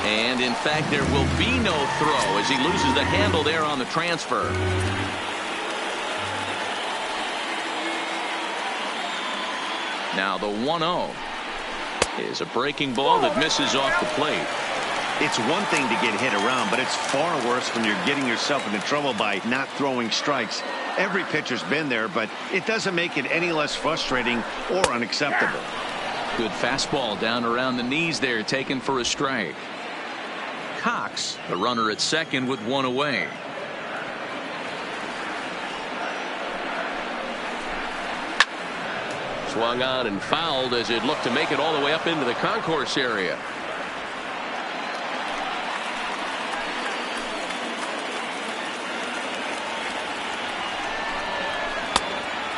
And in fact, there will be no throw as he loses the handle there on the transfer. Now the 1-0 is a breaking ball that misses off the plate. It's one thing to get hit around, but it's far worse when you're getting yourself into trouble by not throwing strikes. Every pitcher's been there, but it doesn't make it any less frustrating or unacceptable. Good fastball down around the knees there, taken for a strike. Cox, the runner at second with 1 away. Swung on and fouled as it looked to make it all the way up into the concourse area.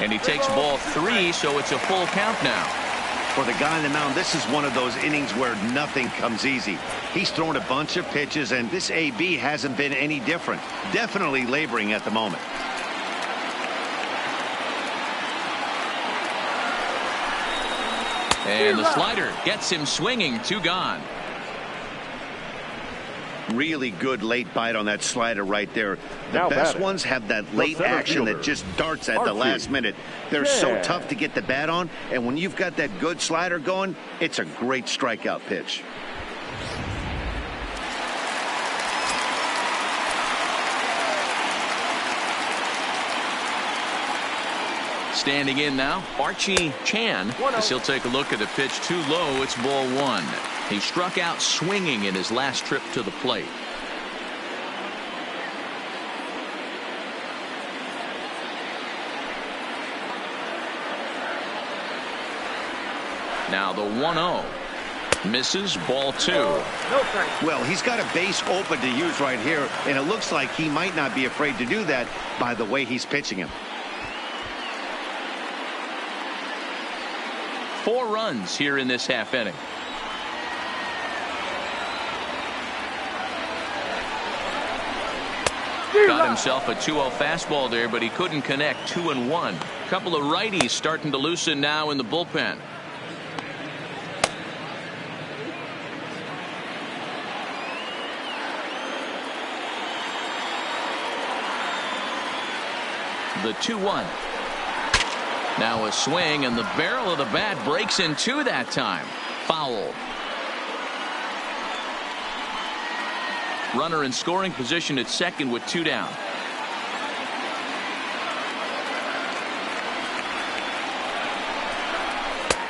And he takes ball 3, so it's a full count now. For the guy on the mound, this is one of those innings where nothing comes easy. He's thrown a bunch of pitches, and this AB hasn't been any different. Definitely laboring at the moment. And the slider gets him swinging. 2 gone. Really good late bite on that slider right there. The best ones have that late action that just darts at the last minute. They're so tough to get the bat on, and when you've got that good slider going, it's a great strikeout pitch. Standing in now, Archie Chan, as he'll take a look at a pitch too low. It's ball 1. He struck out swinging in his last trip to the plate. Now the 1-0 misses, ball 2. Well, he's got a base open to use right here, and it looks like he might not be afraid to do that by the way he's pitching him. 4 runs here in this half inning. Got himself a 2-0 fastball there, but he couldn't connect. 2-1. Couple of righties starting to loosen now in the bullpen. The 2-1. Now a swing, and the barrel of the bat breaks in 2 that time. Foul. Runner in scoring position at second with 2 down.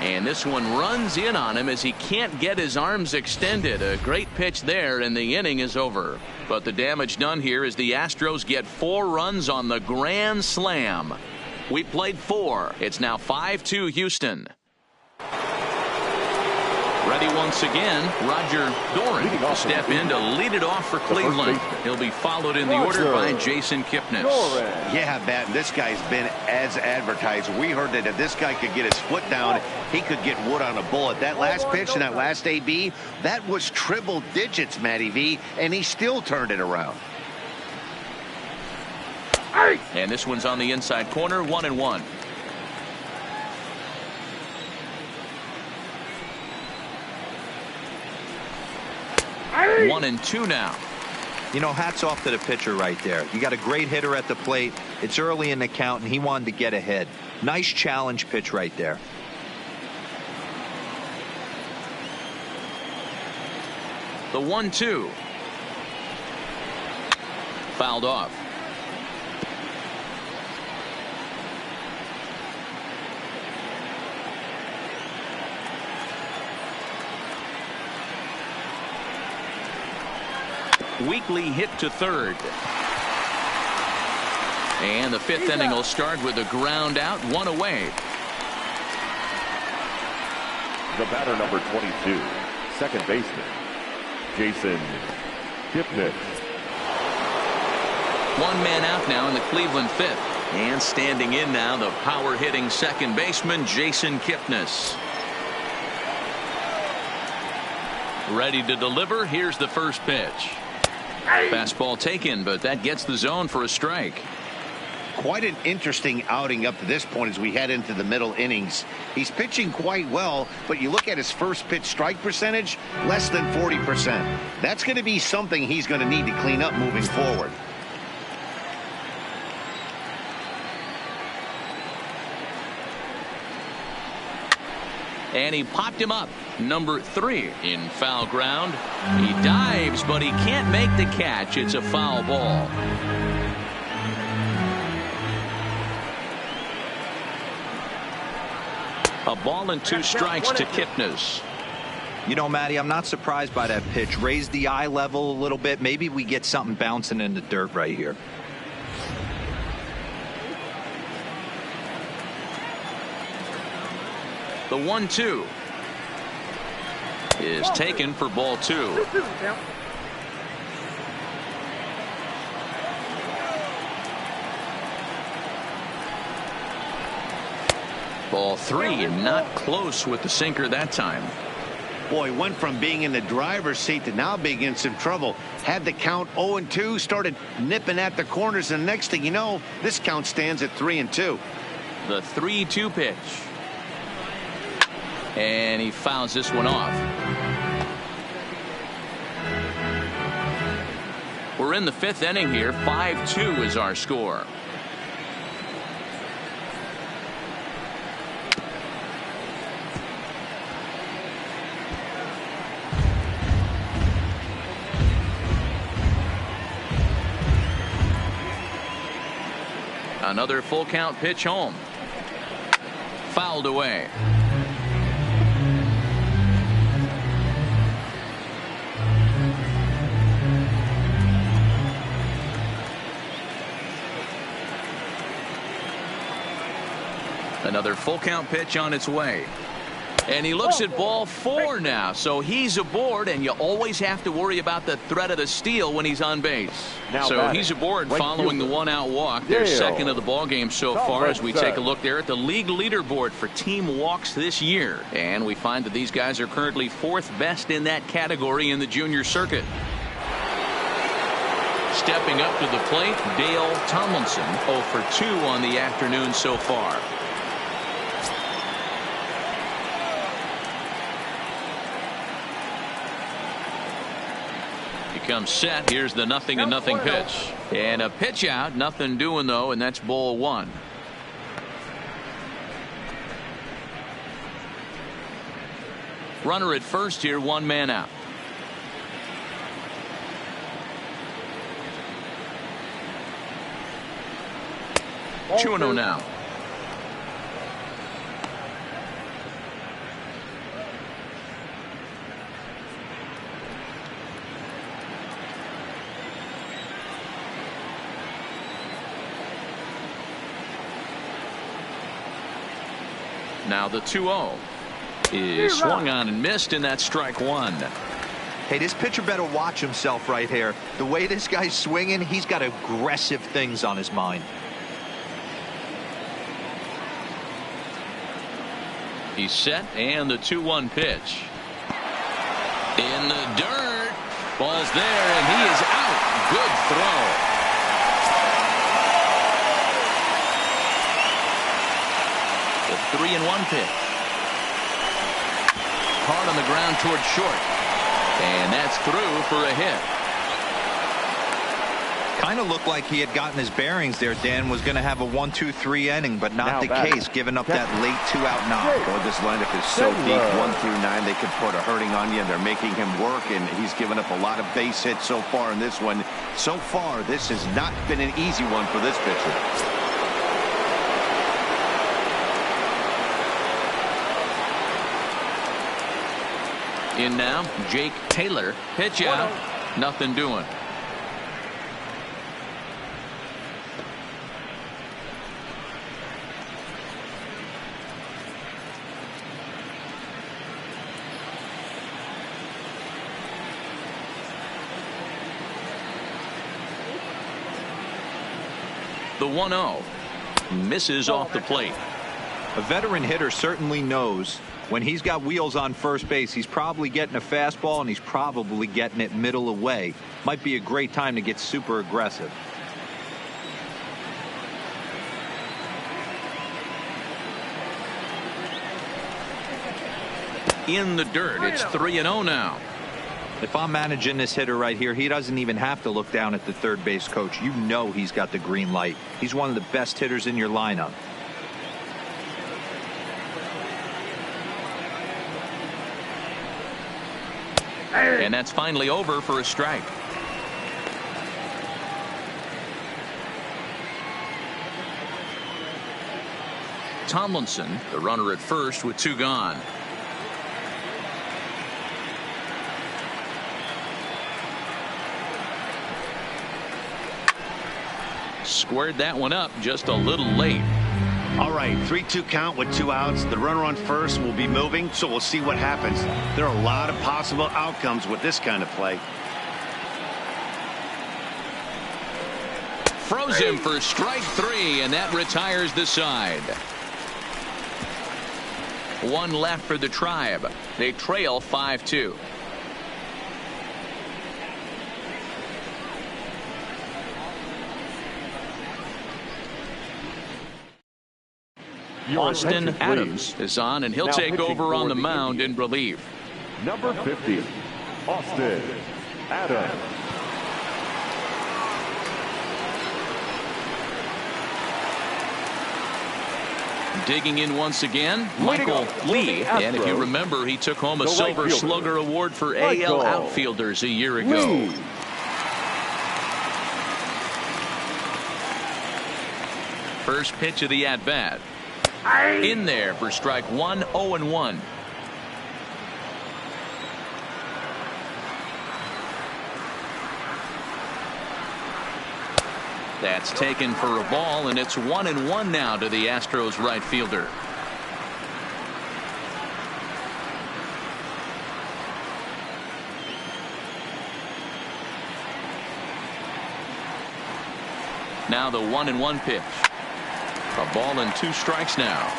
And this one runs in on him as he can't get his arms extended. A great pitch there, and the inning is over. But the damage done here is the Astros get 4 runs on the grand slam. We played 4. It's now 5-2 Houston. Ready ready once again. Roger Doran to step in to lead it off for Cleveland. He'll be followed in the order by Jason Kipnis. Yeah, Matt, this guy's been as advertised. We heard that if this guy could get his foot down, he could get wood on a bullet. That last pitch and that last AB, that was triple digits, Matty V, and he still turned it around. And this one's on the inside corner, 1-1. One and two now. You know, hats off to the pitcher right there. You got a great hitter at the plate. It's early in the count, and he wanted to get ahead. Nice challenge pitch right there. The 1-2. Fouled off. Weekly hit to third. And the fifth inning will start with a ground out, one away. The batter, number 22, second baseman, Jason Kipnis. One man out now in the Cleveland fifth. And standing in now, the power hitting second baseman, Jason Kipnis. Ready to deliver. Here's the first pitch. Fastball taken, but that gets the zone for a strike. Quite an interesting outing up to this point as we head into the middle innings. He's pitching quite well, but you look at his first pitch strike percentage, less than 40%. That's going to be something he's going to need to clean up moving forward. And he popped him up. Number 3 in foul ground. He dives, but he can't make the catch. It's a foul ball. A ball and 2 strikes to Kipnis. You know, Matty, I'm not surprised by that pitch. Raise the eye level a little bit. Maybe we get something bouncing in the dirt right here. The 1-2 is taken for ball 2. Ball 3, not close with the sinker that time. Boy, went from being in the driver's seat to now being in some trouble. Had the count 0-2, started nipping at the corners, and next thing you know, this count stands at 3-2. The 3-2 pitch. And he fouls this one off. We're in the 5th inning here. 5-2 is our score. Another full count pitch home. Fouled away. Another full count pitch on its way. And he looks at ball 4 now. So he's aboard, and you always have to worry about the threat of the steal when he's on base. So he's aboard following the 1-out walk. They're second of the ball game so far as we take a look there at the league leaderboard for team walks this year. And we find that these guys are currently 4th best in that category in the junior circuit. Stepping up to the plate, Dale Tomlinson, 0 for 2 on the afternoon so far. Comes set. Here's the 0-0 pitch. And a pitch out. Nothing doing though, and that's ball 1. Runner at first here, 1 man out. Chuno now. Now the 2-0. is swung on and missed, and that's strike one. Hey, this pitcher better watch himself right here. The way this guy's swinging, he's got aggressive things on his mind. He's set, and the 2-1 pitch. In the dirt. Ball's there, and he is out. Good throw. The 3-1 pitch. Hard on the ground towards short. And that's through for a hit. Kind of looked like he had gotten his bearings there, Dan. Was going to have a 1-2-3 inning, but not the case, giving up that late 2-out knock. Well, this lineup is so deep, 1 through 9, they could put a hurting on you, and they're making him work, and he's given up a lot of base hits so far in this one. So far, this has not been an easy one for this pitcher. In now, Jake Taylor. Pitch out. Nothing doing. The 1-0 misses off the plate. A veteran hitter certainly knows when he's got wheels on first base, he's probably getting a fastball, and he's probably getting it middle away. Might be a great time to get super aggressive. In the dirt. It's 3-0 now. If I'm managing this hitter right here, he doesn't even have to look down at the third base coach. You know he's got the green light. He's one of the best hitters in your lineup. And that's finally over for a strike. Tomlinson, the runner at first with 2 gone. Squared that one up just a little late. All right, 3-2 count with 2 outs. The runner on first will be moving, so we'll see what happens. There are a lot of possible outcomes with this kind of play. Froze him for strike 3, and that retires the side. 1 left for the Tribe. They trail 5-2. Austin Adams is on, and he'll take over on the mound in relief. Number 50, Austin Adams. Digging in once again, Michael Lee. And if you remember, he took home a Silver Slugger Award for AL outfielders a year ago. First pitch of the at-bat. In there for strike 1, 0-1. That's taken for a ball, and it's 1-1 now to the Astros right fielder. Now the 1-1 pitch. A ball and 2 strikes now.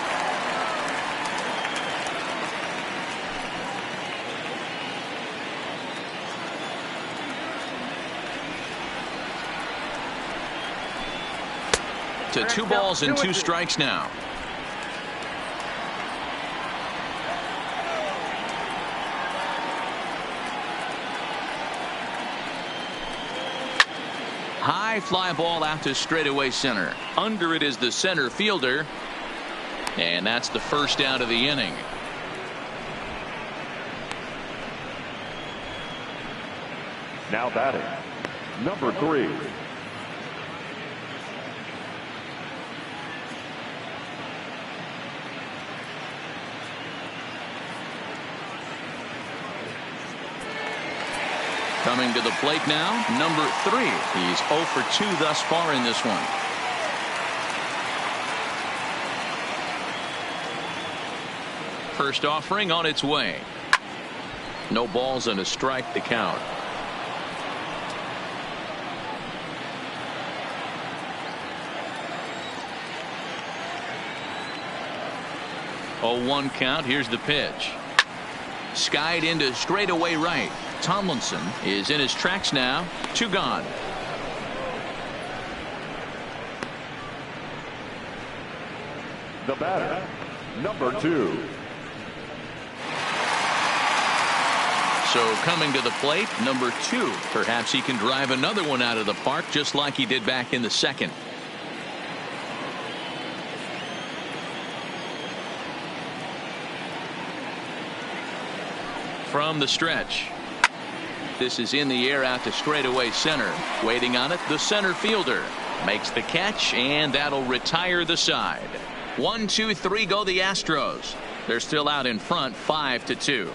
To 2 balls and 2 strikes now. High fly ball out to straightaway center. Under it is the center fielder. And that's the first out of the inning. Now batting, number 3. Coming to the plate now, number 3. He's 0 for 2 thus far in this one. First offering on its way. No balls and a strike to count. Oh, 1 count. Here's the pitch. Skied into straightaway right. Tomlinson is in his tracks now. 2 gone. The batter, number 2. So coming to the plate, number 2. Perhaps he can drive another one out of the park just like he did back in the second. From the stretch. This is in the air out to straightaway center. Waiting on it, the center fielder makes the catch, and that'll retire the side. 1, 2, 3 go the Astros. They're still out in front, 5-2.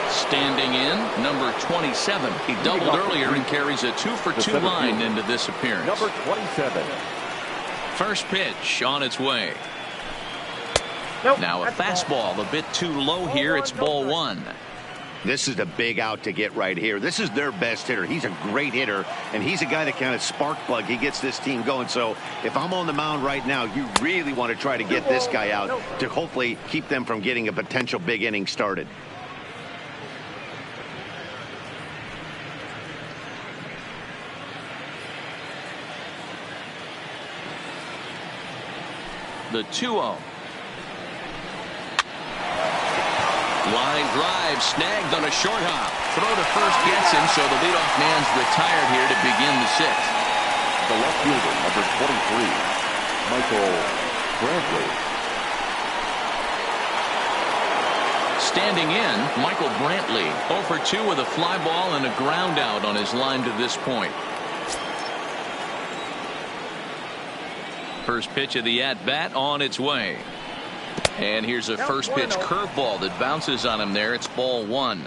Standing in, number 27. He doubled earlier and carries a 2-for-2 line into this appearance. Number 27. First pitch on its way. Now a fastball a bit too low here. It's ball 1. This is a big out to get right here. This is their best hitter. He's a great hitter, and he's a guy that kind of spark plug. He gets this team going. So if I'm on the mound right now, you really want to try to get this guy out to hopefully keep them from getting a potential big inning started. The 2-0. Line drive snagged on a short hop. Throw to first gets him, so the leadoff man's retired here to begin the 6th. The left fielder, number 23, Michael Brantley. Standing in, Michael Brantley, 0 for 2 with a fly ball and a ground out on his line to this point. First pitch of the at-bat on its way. And here's a first pitch curveball that bounces on him there. It's ball 1.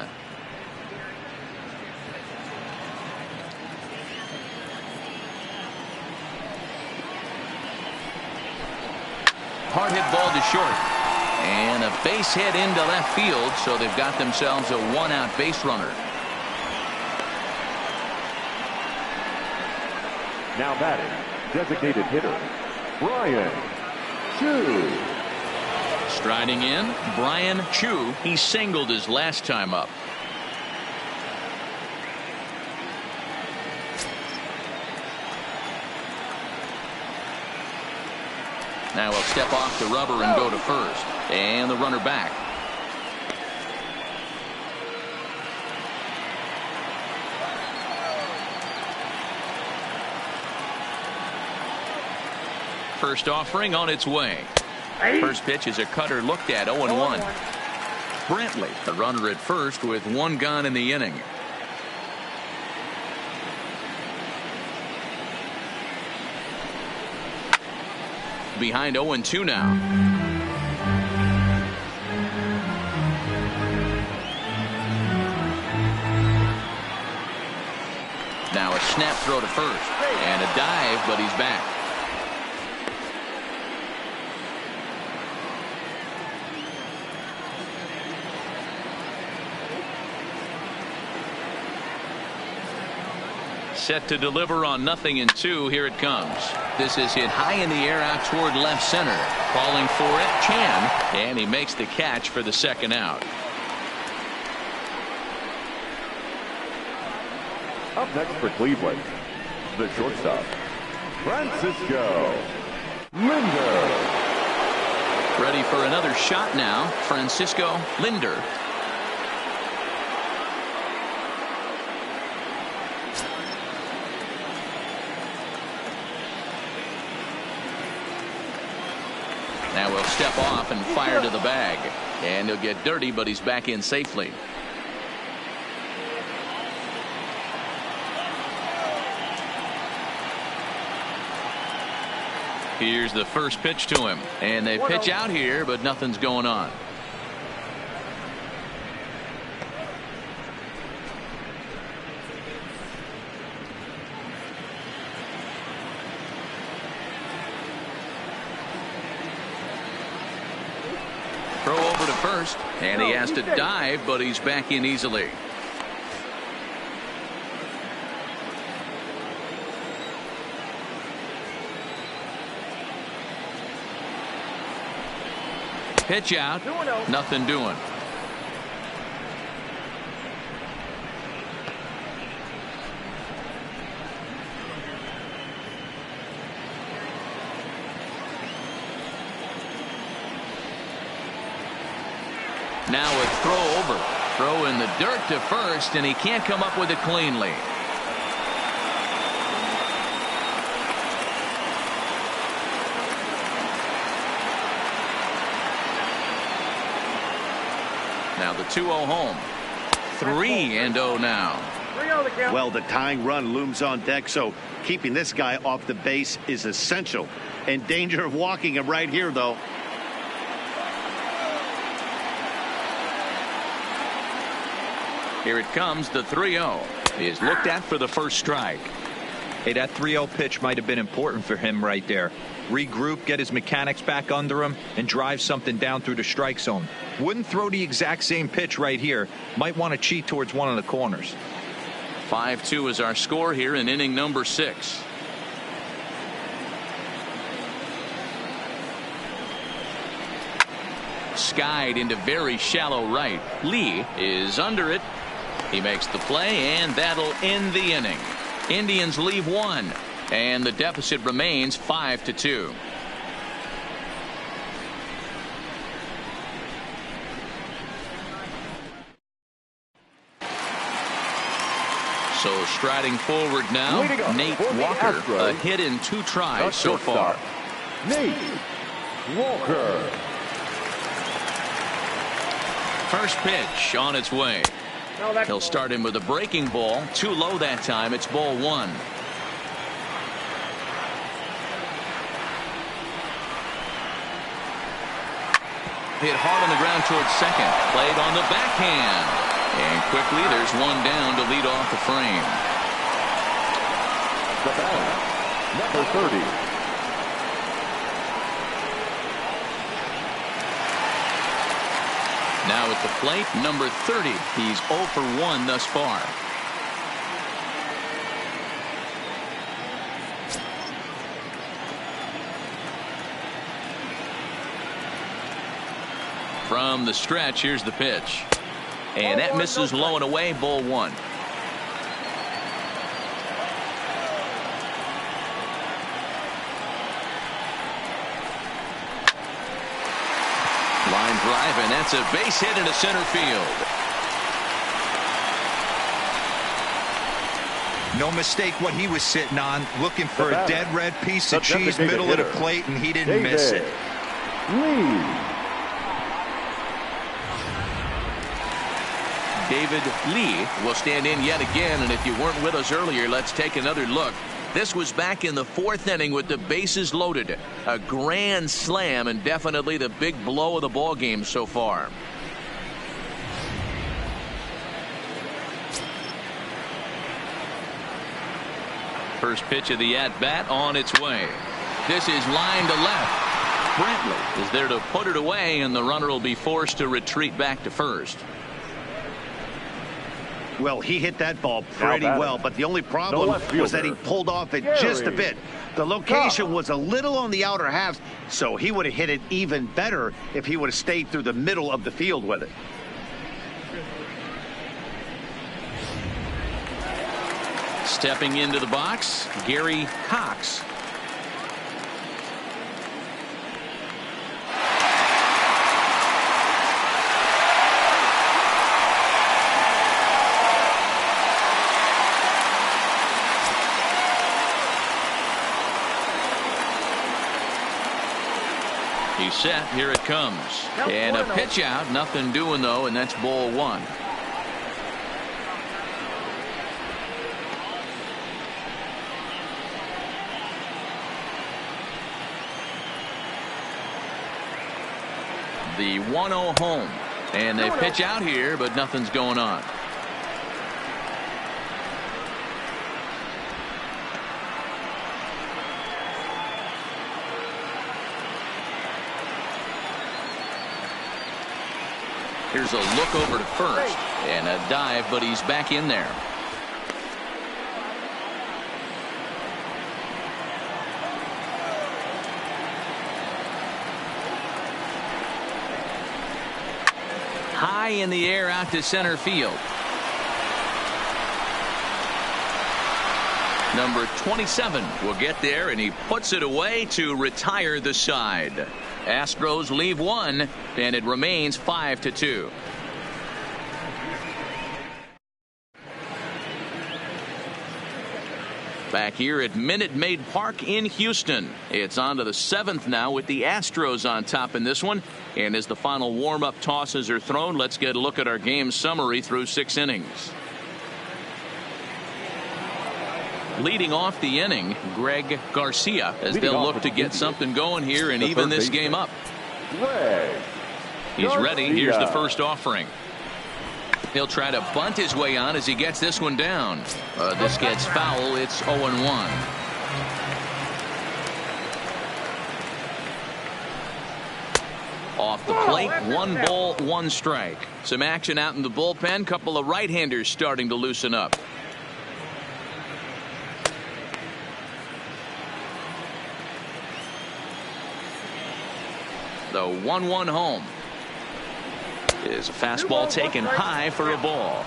Hard hit ball to short. And a base hit into left field, so they've got themselves a 1-out base runner. Now batting, designated hitter, Brian Chu. Striding in, Brian Chu. He singled his last time up. Now he'll step off the rubber and go to first. And the runner back. First offering on its way. First pitch is a cutter looked at, 0-1. Brantley, the runner at first with 1 gone in the inning. Behind 0-2 now. Now a snap throw to first. And a dive, but he's back. Set to deliver on 0-2. Here it comes. This is hit high in the air out toward left center. Calling for it, Chan, and he makes the catch for the 2nd out. Up next for Cleveland, the shortstop, Francisco Linder. Ready for another shot now, Francisco Linder. Now he'll step off and fire to the bag. And he'll get dirty, but he's back in safely. Here's the first pitch to him. And they pitch out here, but nothing's going on. over to first, and he has to dive, but he's back in easily. Pitch out, nothing doing. Now a throw over. Throw in the dirt to first, and he can't come up with it cleanly. Now the 2-0 home. 3-0 now. Well, the tying run looms on deck, so keeping this guy off the base is essential. In danger of walking him right here, though. Here it comes, the 3-0 is looked at for the first strike. Hey, that 3-0 pitch might have been important for him right there. Regroup, get his mechanics back under him, and drive something down through the strike zone. Wouldn't throw the exact same pitch right here. Might want to cheat towards one of the corners. 5-2 is our score here in inning number 6. Skied into very shallow right. Lee is under it. He makes the play, and that'll end the inning. Indians leave one, and the deficit remains 5-2. So striding forward now, Nate Walker, a hit in 2 tries so far. Nate Walker. First pitch on its way. He'll start him with a breaking ball. Too low that time. It's ball 1. Hit hard on the ground towards second. Played on the backhand. And quickly there's one down to lead off the frame. The batter, number 30. Now at the plate, number 30. He's 0 for 1 thus far. From the stretch, here's the pitch. And that misses low and away, ball 1. Line drive, and that's a base hit into center field. No mistake what he was sitting on, looking for a dead red piece of cheese middle of the plate, and he didn't miss it. David Lee will stand in yet again, and if you weren't with us earlier, let's take another look. This was back in the 4th inning with the bases loaded. A grand slam, and definitely the big blow of the ball game so far. First pitch of the at-bat on its way. This is line to left. Brantley is there to put it away, and the runner will be forced to retreat back to first. Well, he hit that ball pretty well, but the only problem was that he pulled off it just a bit. The location was a little on the outer half, so he would have hit it even better if he would have stayed through the middle of the field with it. Stepping into the box, Gary Cox. He's set. Here it comes. And a pitch out. Nothing doing, though, and that's ball 1. The 1-0 home. And they pitch out here, but nothing's going on. Here's a look over to first and a dive, but he's back in there. High in the air out to center field. Number 27 will get there, and he puts it away to retire the side. Astros leave one, and it remains 5-2. Back here at Minute Maid Park in Houston. It's on to the 7th now with the Astros on top in this one. And as the final warm-up tosses are thrown, let's get a look at our game summary through 6 innings. Leading off the inning, Greg Garcia, as they'll look to get something going here and even this game up. He's ready. Here's the first offering. He'll try to bunt his way on as he gets this one down. This gets foul. It's 0-1. Off the plate, 1 ball, 1 strike. Some action out in the bullpen. Couple of right-handers starting to loosen up. The 1-1 home. Is a fastball taken high for a ball.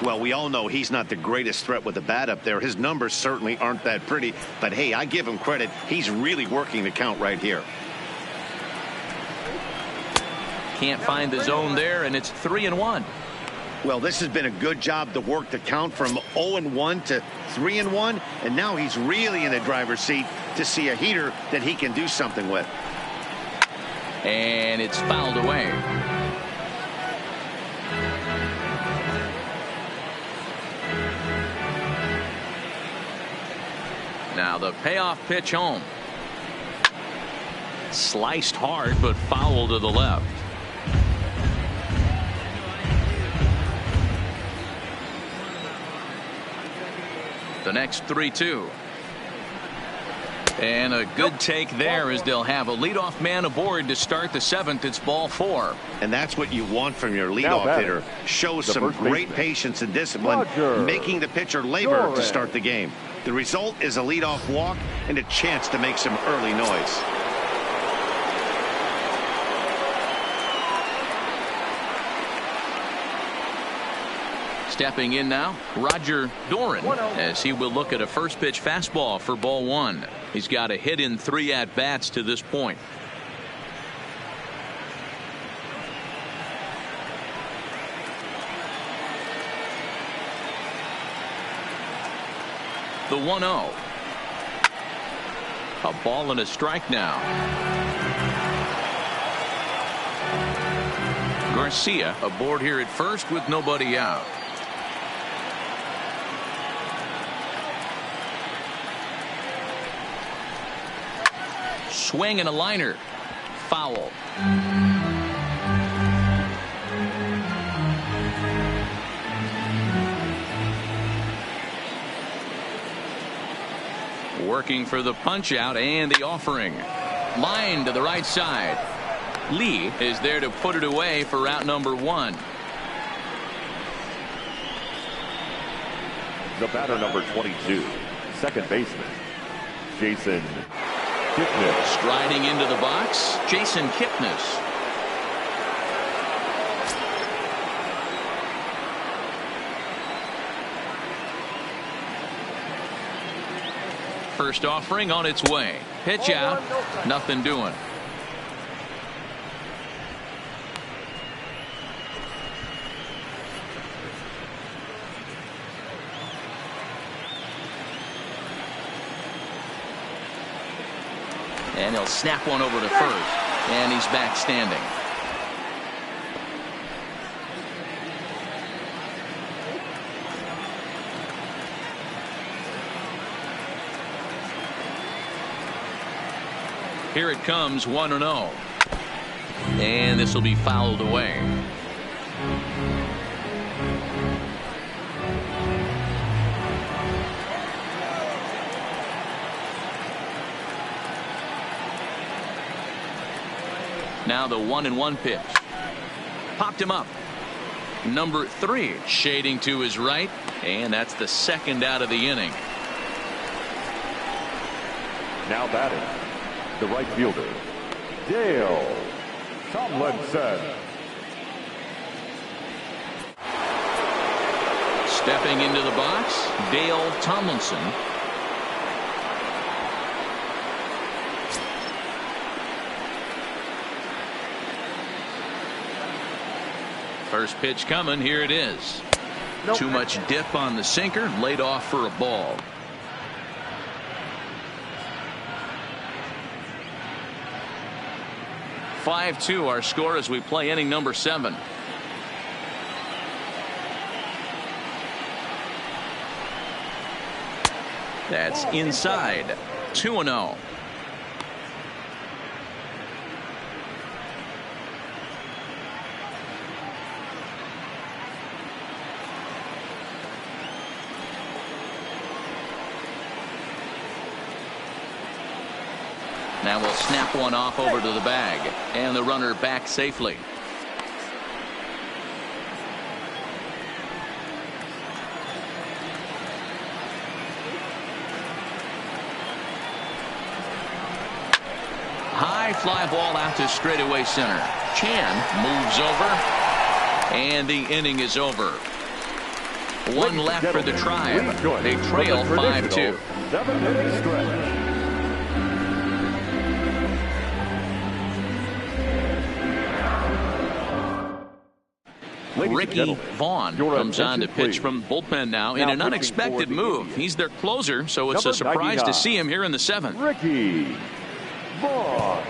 Well, we all know he's not the greatest threat with the bat up there. His numbers certainly aren't that pretty. But, hey, I give him credit. He's really working the count right here. Can't find the zone there, and it's 3-1. Well, this has been a good job to work the count from 0-1 to 3-1. And now he's really in the driver's seat to see a heater that he can do something with. And it's fouled away. Now the payoff pitch home. Sliced hard, but foul to the left. The next 3-2. And a good take there as they'll have a leadoff man aboard to start the 7th. It's ball 4. And that's what you want from your leadoff hitter. Shows some great patience and discipline, making the pitcher labor to start the game. The result is a leadoff walk and a chance to make some early noise. Stepping in now, Roger Doran, as he will look at a first pitch fastball for ball 1. He's got a hit in 3 at-bats to this point. The 1-0. A ball and a strike now. Garcia aboard here at first with nobody out. Swing and a liner. Foul. Working for the punch out and the offering. Line to the right side. Lee is there to put it away for out number 1. The batter, number 22, second baseman, Jason Kipnis. Striding into the box, Jason Kipnis. First offering on its way. Pitch out. Nothing doing. And he'll snap one over to first. And he's back standing. Here it comes, 1-0. And this will be fouled away. Now the 1-1 pitch. Popped him up. Number 3 shading to his right, and that's the second out of the inning. Now batting, the right fielder, Dale Tomlinson. Stepping into the box, Dale Tomlinson. First pitch coming. Here it is. Nope. Too much dip on the sinker. Laid off for a ball. (5-2) our score as we play inning number 7. That's inside. 2-0. Now we'll snap one off over to the bag, and the runner back safely. High fly ball out to straightaway center. Chan moves over, and the inning is over. One left for the Tribe. They trail 5-2. 7-inning stretch. Ricky Vaughn comes on to pitch from bullpen now in an unexpected move. He's their closer, so it's a surprise to see him here in the 7th. Ricky Vaughn.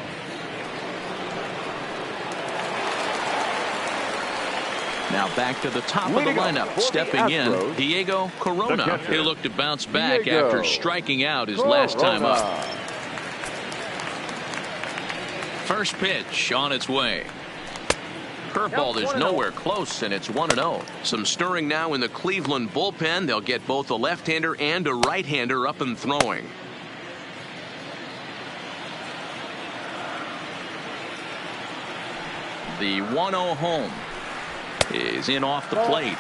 Now back to the top of the lineup. Stepping in, Diego Corona. He looked to bounce back after striking out his last time up. First pitch on its way. Curveball is nowhere close, and it's 1-0. Some stirring now in the Cleveland bullpen. They'll get both a left-hander and a right-hander up and throwing. The 1-0 home is in off the plate.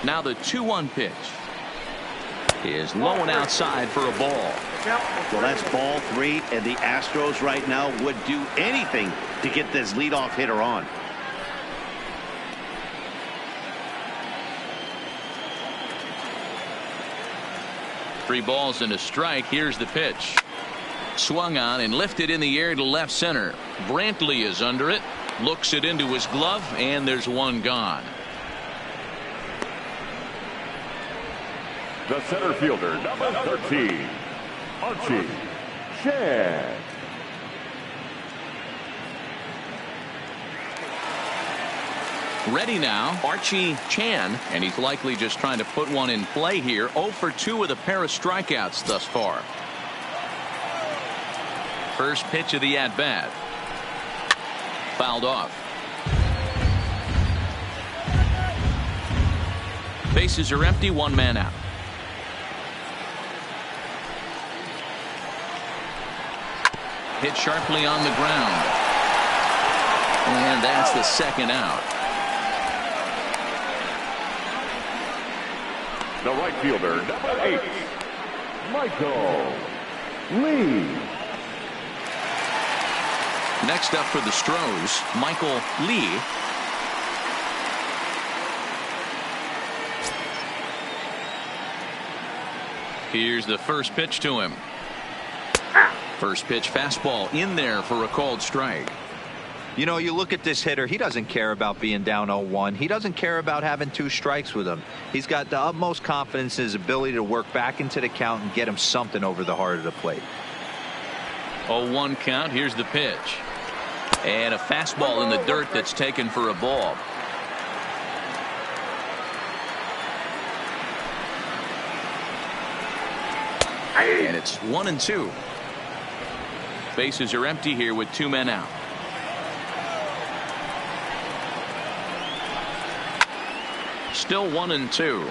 Now the 2-1 pitch is low and outside for a ball. Well, that's ball 3, and the Astros right now would do anything to get this leadoff hitter on. Three balls and a strike. Here's the pitch. Swung on and lifted in the air to left center. Brantley is under it. Looks it into his glove, and there's one gone. The center fielder, number 13, Archie Chan. Ready now, Archie Chan, and he's likely just trying to put one in play here. 0 for 2 with a pair of strikeouts thus far. First pitch of the at-bat. Fouled off. Bases are empty, one man out. Hit sharply on the ground. And that's the second out. The right fielder, number 8, Michael Lee. Next up for the Astros, Michael Lee. Here's the first pitch to him. First pitch fastball in there for a called strike. You know, you look at this hitter, he doesn't care about being down 0-1. He doesn't care about having 2 strikes with him. He's got the utmost confidence in his ability to work back into the count and get him something over the heart of the plate. 0-1 count. Here's the pitch. And a fastball in the dirt that's taken for a ball. And it's 1-2. Bases are empty here with 2 men out. Still 1-2.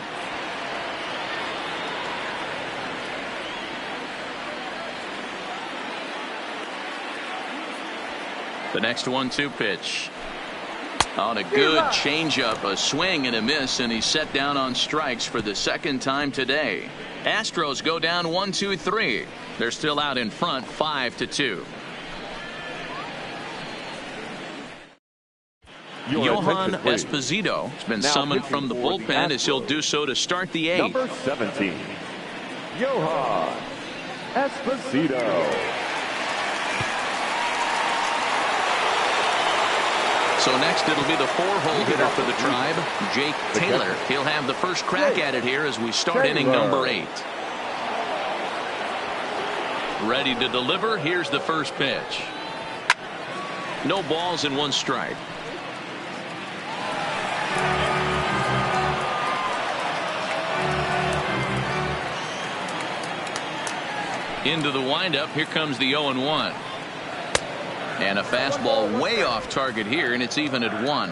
The next 1-2 pitch. On a good changeup, a swing and a miss, and he's set down on strikes for the second time today. Astros go down 1-2-3. They're still out in front 5-2. Johan Esposito has been summoned from the bullpen as he'll do so to start the eighth. Number 17, Johan Esposito. So next it'll be the four-hole hitter for the Tribe, Jake Taylor. He'll have the first crack at it here as we start inning number 8. Ready to deliver. Here's the first pitch. No balls and 1 strike. Into the windup. Here comes the 0-1. And a fastball way off target here, and it's even at 1.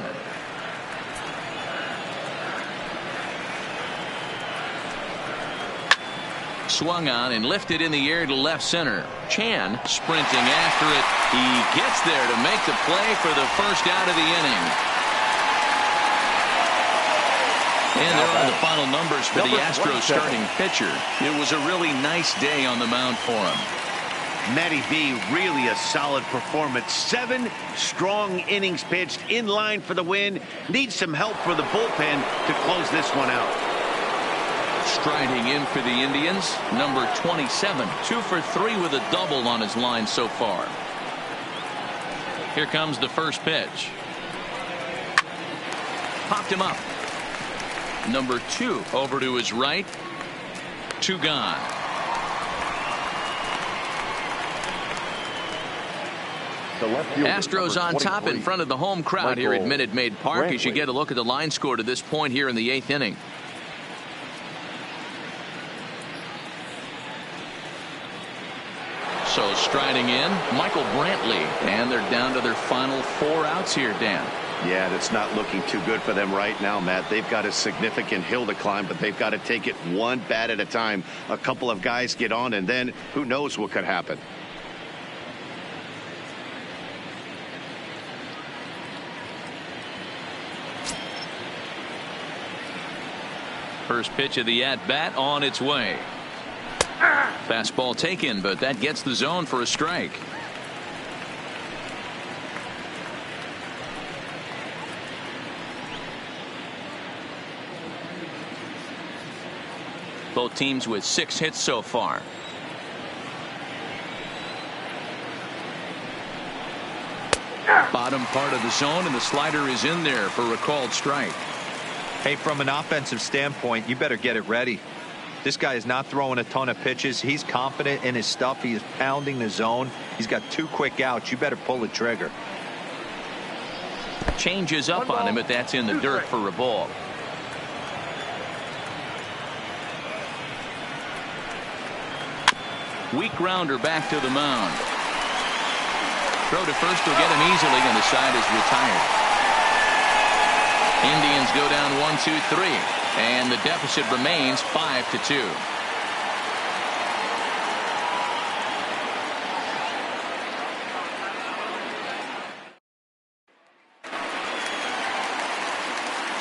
Swung on and lifted in the air to left center. Chan sprinting after it. He gets there to make the play for the first out of the inning. And there are the final numbers for the Astros starting pitcher. It was a really nice day on the mound for him. Matty B, really a solid performance. 7 strong innings pitched, in line for the win. Needs some help for the bullpen to close this one out. Striding in for the Indians, number 27, 2 for 3 with a double on his line so far. Here comes the first pitch. Popped him up. Number 2 over to his right. 2 gone. Astros on top in front of the home crowd here at Minute Maid Park as you get a look at the line score to this point here in the 8th inning. So striding in, Michael Brantley, and they're down to their final 4 outs here, Dan. Yeah, that's not looking too good for them right now, Matt. They've got a significant hill to climb, but they've got to take it one bat at a time. A couple of guys get on, and then who knows what could happen. First pitch of the at-bat on its way. Fastball taken, but that gets the zone for a strike. Both teams with 6 hits so far. Bottom part of the zone, and the slider is in there for a called strike. Hey, from an offensive standpoint, you better get it ready. This guy is not throwing a ton of pitches. He's confident in his stuff. He is pounding the zone. He's got 2 quick outs. You better pull the trigger. Changes up on him, but that's in the dirt for a ball. Weak grounder back to the mound. Throw to first will get him easily, and the side is retired. Indians go down 1-2-3, and the deficit remains 5-2.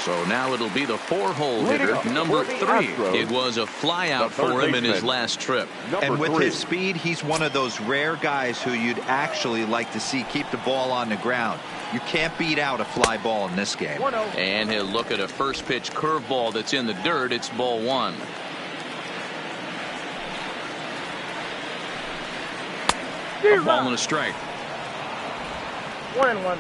So now it'll be the 4-hole hitter, number 3. It was a flyout for him in his last trip. And with his speed, he's one of those rare guys who you'd actually like to see keep the ball on the ground. You can't beat out a fly ball in this game. And he'll look at a first pitch curveball that's in the dirt. It's ball 1. A ball and a strike. 1-1.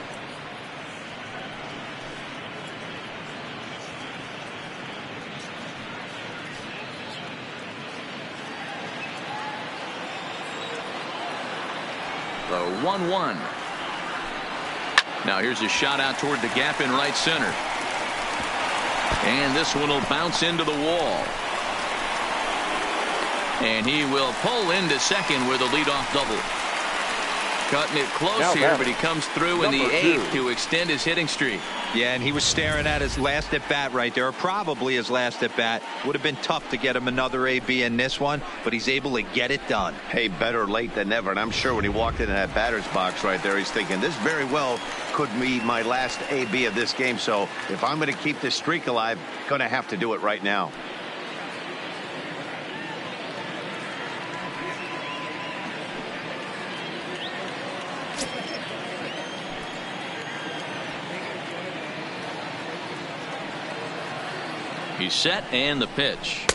The 1-1. Now here's a shot out toward the gap in right center. And this one will bounce into the wall. And he will pull into second with a leadoff double. Cutting it close Now here, back. but he comes through in the Number 8th two. to extend his hitting streak. Yeah, and he was staring at his last at bat right there, or probably his last at bat. Would have been tough to get him another AB in this one, but he's able to get it done. Hey, better late than never. And I'm sure when he walked into that batter's box right there, he's thinking this very well could be my last AB of this game. So if I'm going to keep this streak alive, going to have to do it right now. He's set, and the pitch.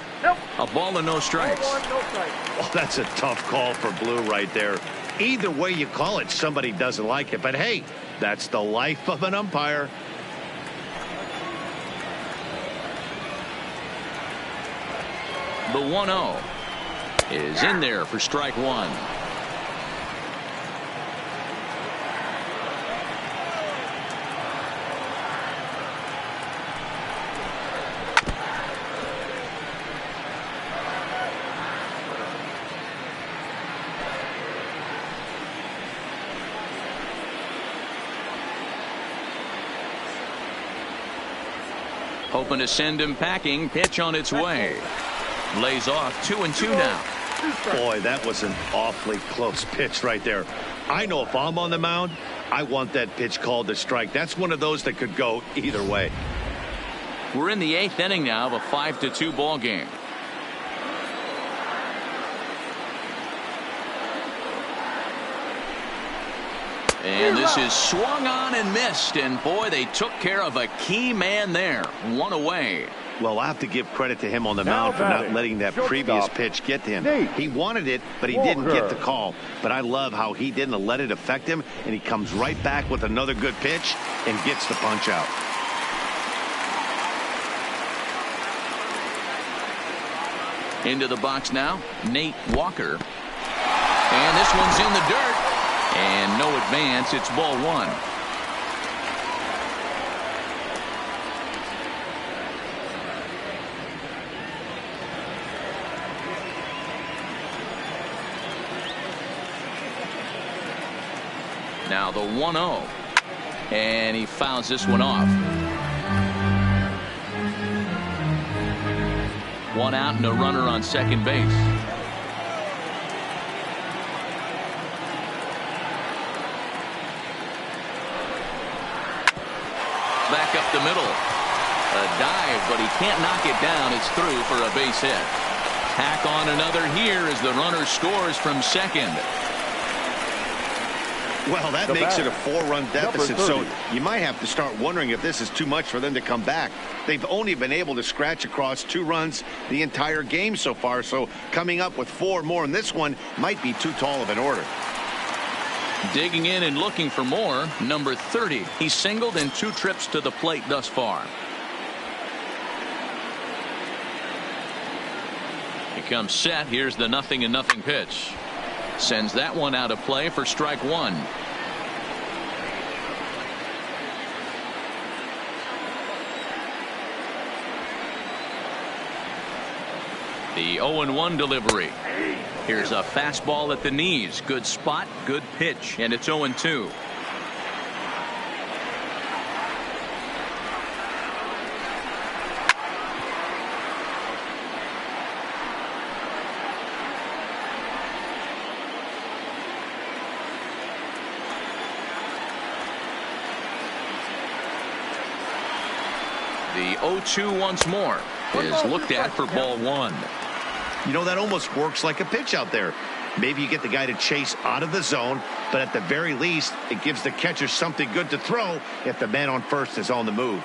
A ball and no strikes. Oh, that's a tough call for Blue right there. Either way you call it, somebody doesn't like it. But hey, that's the life of an umpire. The 1-0 is in there for strike one. Hoping to send him packing. Pitch on its way. Lays off 2-2 now. Boy, that was an awfully close pitch right there. I know if I'm on the mound, I want that pitch called a strike. That's one of those that could go either way. We're in the 8th inning now of a 5-2 ball game. And this is swung on and missed. And boy, they took care of a key man there. One away. Well, I have to give credit to him on the Now mound for not batting, letting that shortstop, previous pitch get to him. Nate He wanted it, but he didn't get Walker. the call. But I love how he didn't let it affect him, and he comes right back with another good pitch and gets the punch out. Into the box now, Nate Walker. And this one's in the dirt. And no advance. It's ball one. Now the 1-0. And he fouls this one off. One out and a runner on second base. Back up the middle. A dive, but he can't knock it down. It's through for a base hit. Tack on another here as the runner scores from second. Well, that The makes bat, it a 4-run deficit, number so 30. you might have to start wondering if this is too much for them to come back. They've only been able to scratch across 2 runs the entire game so far, so coming up with 4 more in this one might be too tall of an order. Digging in and looking for more, number 30. He's singled in 2 trips to the plate thus far. He comes set. Here's the 0-0 pitch. Sends that one out of play for strike one. The 0-1 delivery. Here's a fastball at the knees. Good spot, good pitch, and it's 0-2. The 0-2 once more is looked at for ball one. You know, that almost works like a pitch out there. Maybe you get the guy to chase out of the zone, but at the very least, it gives the catcher something good to throw if the man on first is on the move.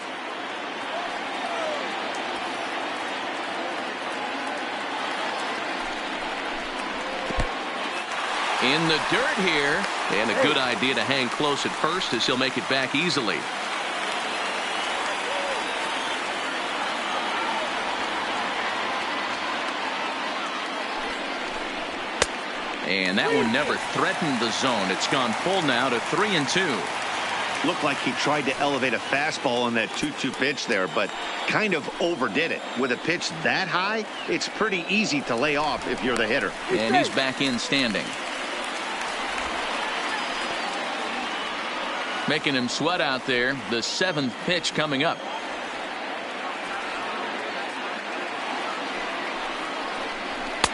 In the dirt here, and a good idea to hang close at first as he'll make it back easily. And that one never threatened the zone. It's gone full now to 3-2. Looked like he tried to elevate a fastball on that 2-2 pitch there, but kind of overdid it. With a pitch that high, it's pretty easy to lay off if you're the hitter. And he's back in standing. Making him sweat out there. The 7th pitch coming up.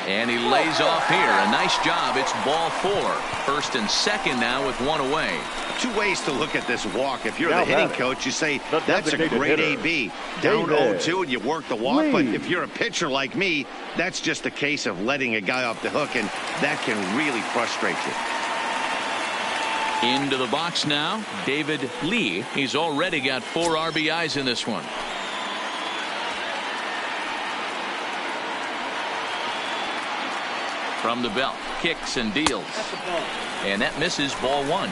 And he lays off here. A nice job. It's ball 4. 1st and 2nd now with 1 away. 2 ways to look at this walk. If you're the hitting coach, you say that's a great AB. Down 0-2 and you work the walk. But if you're a pitcher like me, that's just a case of letting a guy off the hook, and that can really frustrate you. Into the box now, David Lee. He's already got 4 RBIs in this one. From the belt, kicks and deals. And that misses, ball 1.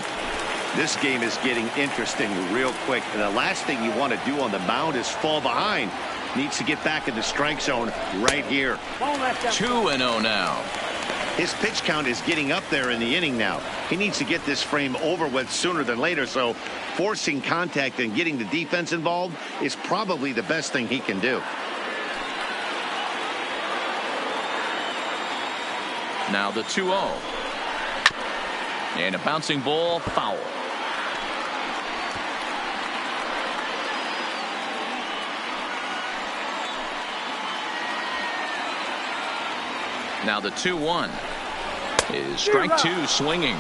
This game is getting interesting real quick. And the last thing you want to do on the mound is fall behind. Needs to get back in the strike zone right here. 2-0 now. His pitch count is getting up there in the inning now. He needs to get this frame over with sooner than later. So forcing contact and getting the defense involved is probably the best thing he can do. Now the 2-0. And a bouncing ball, foul. Now the 2-1 is strike 2 swinging.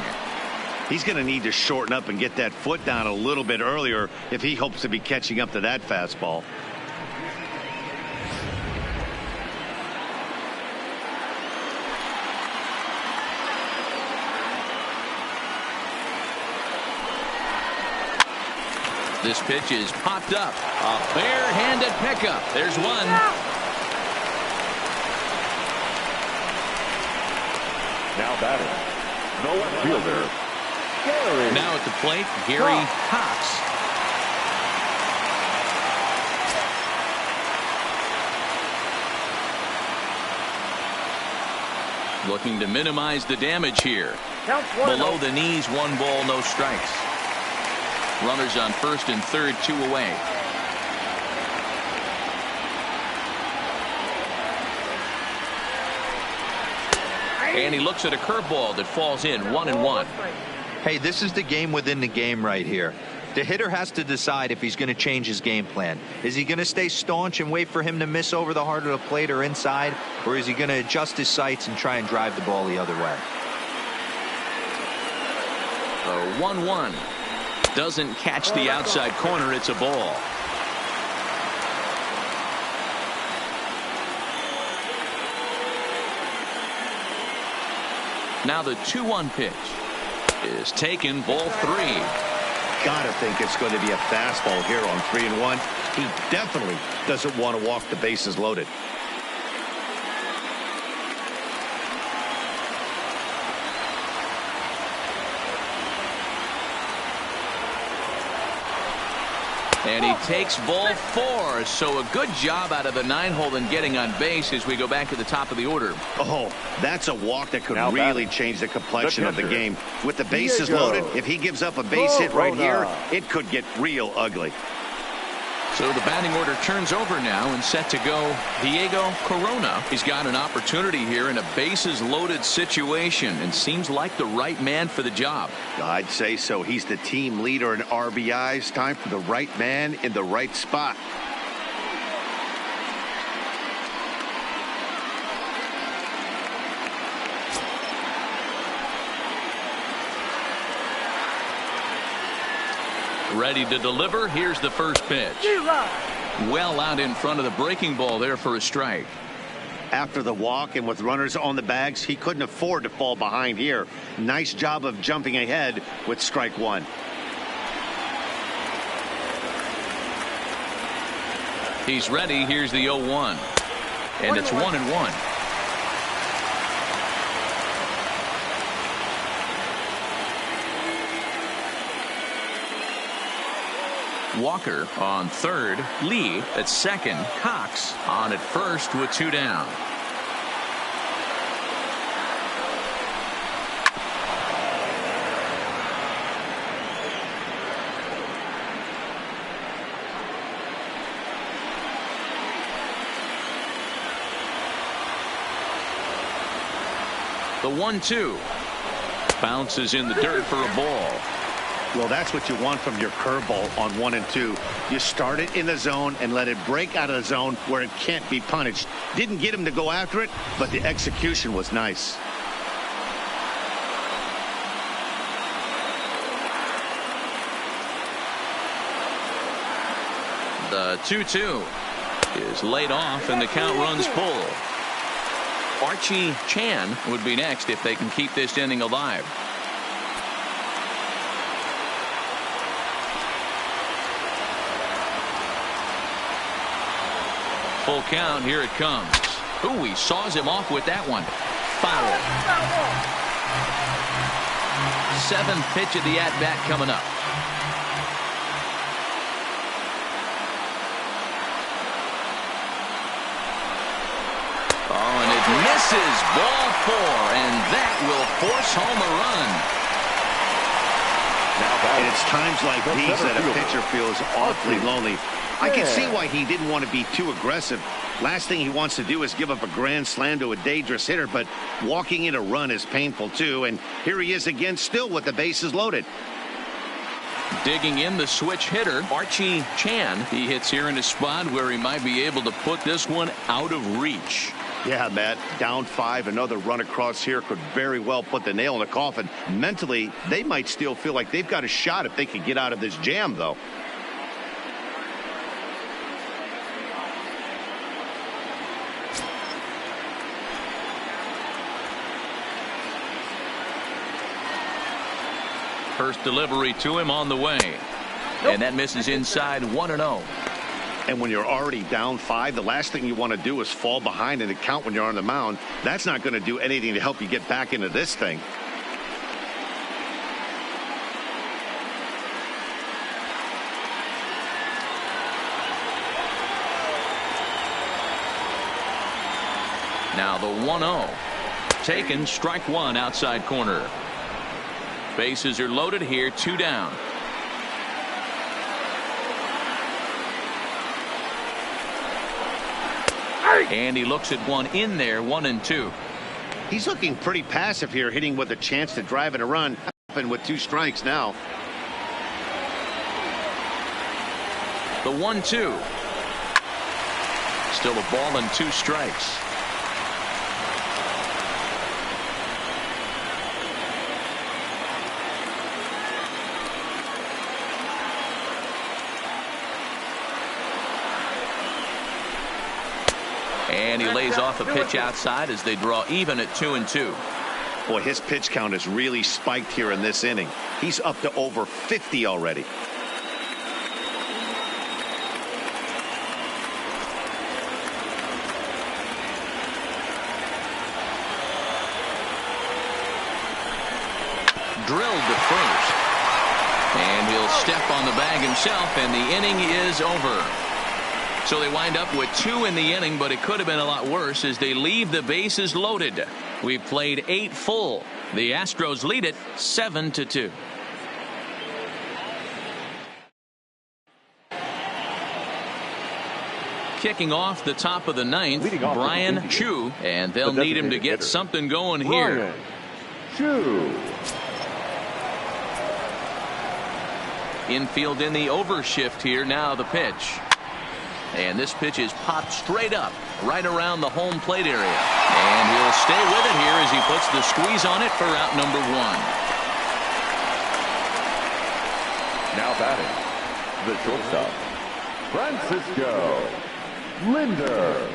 He's going to need to shorten up and get that foot down a little bit earlier if he hopes to be catching up to that fastball. This pitch is popped up. A bare-handed pickup. There's one. Now batting, no fielder, Gary. Now at the plate, Gary Cox. Looking to minimize the damage here. Below the knees, 1 ball, no strikes. Runners on 1st and 3rd, 2 away. And he looks at a curveball that falls in, 1-1. Hey, this is the game within the game right here. The hitter has to decide if he's going to change his game plan. Is he going to stay staunch and wait for him to miss over the heart of the plate or inside? Or is he going to adjust his sights and try and drive the ball the other way? The 1-1. Doesn't catch the outside corner. It's a ball. Now the 2-1 pitch is taken, ball 3. Gotta think it's going to be a fastball here on 3-1. He definitely doesn't want to walk the bases loaded. And he takes ball 4. So a good job out of the 9-hole in getting on base as we go back to the top of the order. Oh, that's a walk that could Now really batting, change the complexion of the catcher, game. With the bases Diego loaded, if he gives up a base hit right here, Corona. it could get real ugly. So the batting order turns over now and set to go Diego Corona. He's got an opportunity here in a bases loaded situation and seems like the right man for the job. I'd say so. He's the team leader in RBIs. Time for the right man in the right spot. Ready to deliver. Here's the first pitch. Well out in front of the breaking ball there for a strike. After the walk and with runners on the bags, he couldn't afford to fall behind here. Nice job of jumping ahead with strike 1. He's ready. Here's the 0-1. And it's 1-1. Walker on 3rd, Lee at 2nd, Cox on at 1st with 2 down. The 1-2 bounces in the dirt for a ball. Well, that's what you want from your curveball on 1 and 2. You start it in the zone and let it break out of the zone where it can't be punished. Didn't get him to go after it, but the execution was nice. The 2-2 is laid off, and the count runs full. Archie Chan would be next if they can keep this inning alive. Full count. Here it comes. Ooh, he saws him off with that one. Foul. 7th pitch of the at-bat coming up. Oh, and it misses. Ball 4, and that will force home a run. And it's times like these that a pitcher feels awfully lonely. I can see why he didn't want to be too aggressive. Last thing he wants to do is give up a grand slam to a dangerous hitter, but walking in a run is painful too. And here he is again, still with the bases loaded. Digging in the switch hitter, Archie Chan. He hits here in a spot where he might be able to put this one out of reach. Yeah, Matt, down 5, another run across here could very well put the nail in the coffin. Mentally, they might still feel like they've got a shot if they could get out of this jam, though. First delivery to him on the way. And that misses inside 1-0. And when you're already down 5, the last thing you want to do is fall behind in the count when you're on the mound. That's not going to do anything to help you get back into this thing. Now the 1-0. Taken, strike 1 outside corner. Bases are loaded here, 2 down. And he looks at one in there, 1-2. He's looking pretty passive here, hitting with a chance to drive in a run. And with 2 strikes now. The 1-2. Still a ball and 2 strikes. And he lays off a pitch outside as they draw even at 2-2. Boy, his pitch count has really spiked here in this inning. He's up to over 50 already. Drilled to first. And he'll step on the bag himself, and the inning is over. So they wind up with 2 in the inning, but it could have been a lot worse as they leave the bases loaded. We've played 8 full. The Astros lead it 7-2. Kicking off the top of the 9th, Brian Chu, and they'll need him to get something going here. Chu. Infield in the overshift here. Now the pitch. And this pitch is popped straight up right around the home plate area. And he'll stay with it here as he puts the squeeze on it for out number 1. Now batting, the shortstop, Francisco Linder.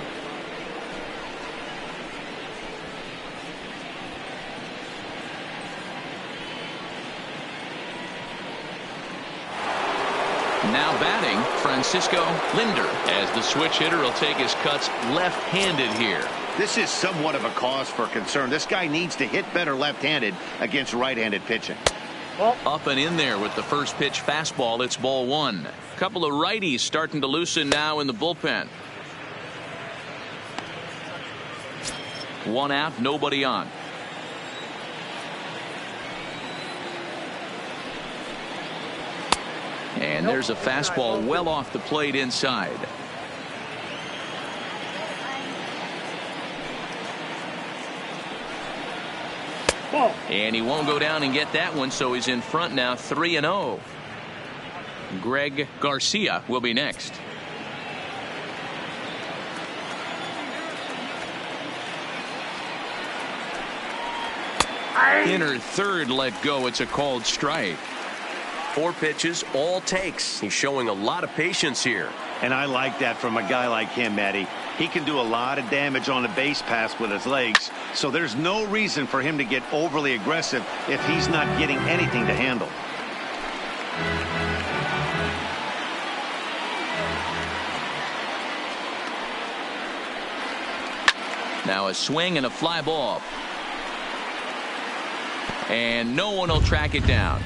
Now batting, Francisco Linder, as the switch hitter will take his cuts left-handed here. This is somewhat of a cause for concern. This guy needs to hit better left-handed against right-handed pitching. Up and in there with the first pitch fastball. It's ball 1. A couple of righties starting to loosen now in the bullpen. 1 out, nobody on. And there's a fastball well off the plate inside. And he won't go down and get that one, so he's in front now 3-0. Greg Garcia will be next. Inner third let go. It's a called strike. 4 pitches, all takes. He's showing a lot of patience here. And I like that from a guy like him, Eddie. He can do a lot of damage on a base pass with his legs, so there's no reason for him to get overly aggressive if he's not getting anything to handle. Now a swing and a fly ball. And no one will track it down.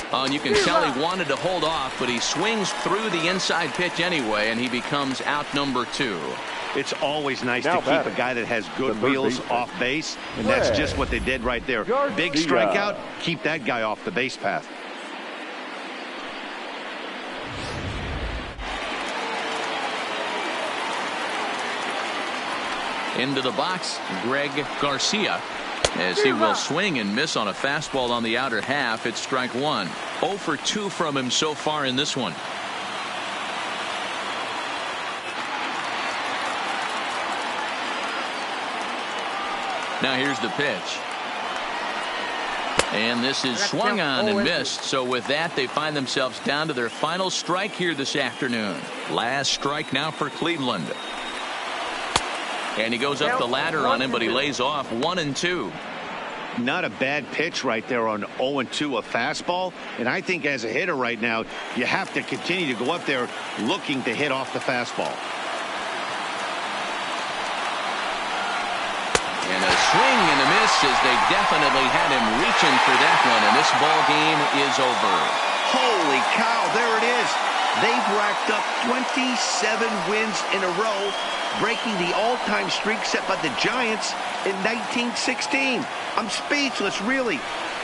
And you can tell he wanted to hold off, but he swings through the inside pitch anyway, and he becomes out number 2. It's always nice to keep a guy that has good wheels off base, and that's just what they did right there. Big strikeout, keep that guy off the base path. Into the box, Greg Garcia, as he will swing and miss on a fastball on the outer half. It's strike 1. 0 for 2 from him so far in this one. Now here's the pitch. And this is swung on and missed. So with that, they find themselves down to their final strike here this afternoon. Last strike now for Cleveland. And he goes up the ladder on him, but he lays off 1-2. Not a bad pitch right there on 0-2, a fastball. And I think as a hitter right now, you have to continue to go up there looking to hit off the fastball. And a swing and a miss, as they definitely had him reaching for that one. And this ball game is over. Holy cow, there it is. They've racked up 27 wins in a row, breaking the all-time streak set by the Giants in 1916. I'm speechless, really.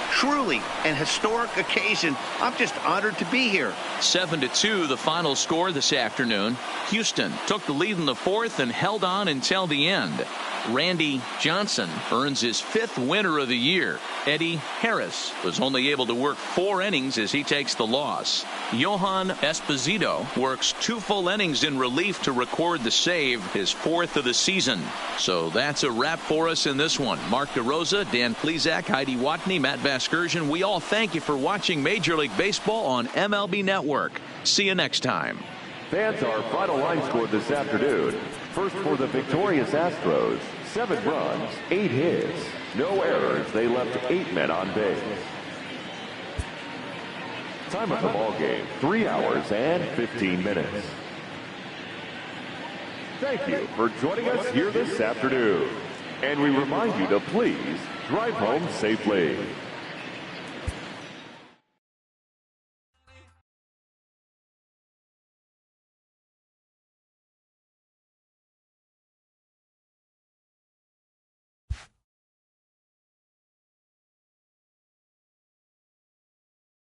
Truly an historic occasion. I'm just honored to be here. 7-2 the final score this afternoon. Houston took the lead in the 4th and held on until the end. Randy Johnson earns his 5th winner of the year. Eddie Harris was only able to work 4 innings as he takes the loss. Johan Esposito works 2 full innings in relief to record the save, his 4th of the season. So that's a wrap for us in this one. Mark DeRosa, Dan Plesac, Heidi Watney, Matt Vasgersian. We all thank you for watching Major League Baseball on MLB Network. See you next time. Fans, our final line score this afternoon. First for the victorious Astros, 7 runs, 8 hits, no errors. They left 8 men on base. Time of the ball game, 3 hours and 15 minutes. Thank you for joining us here this afternoon. And we remind you to please drive home safely.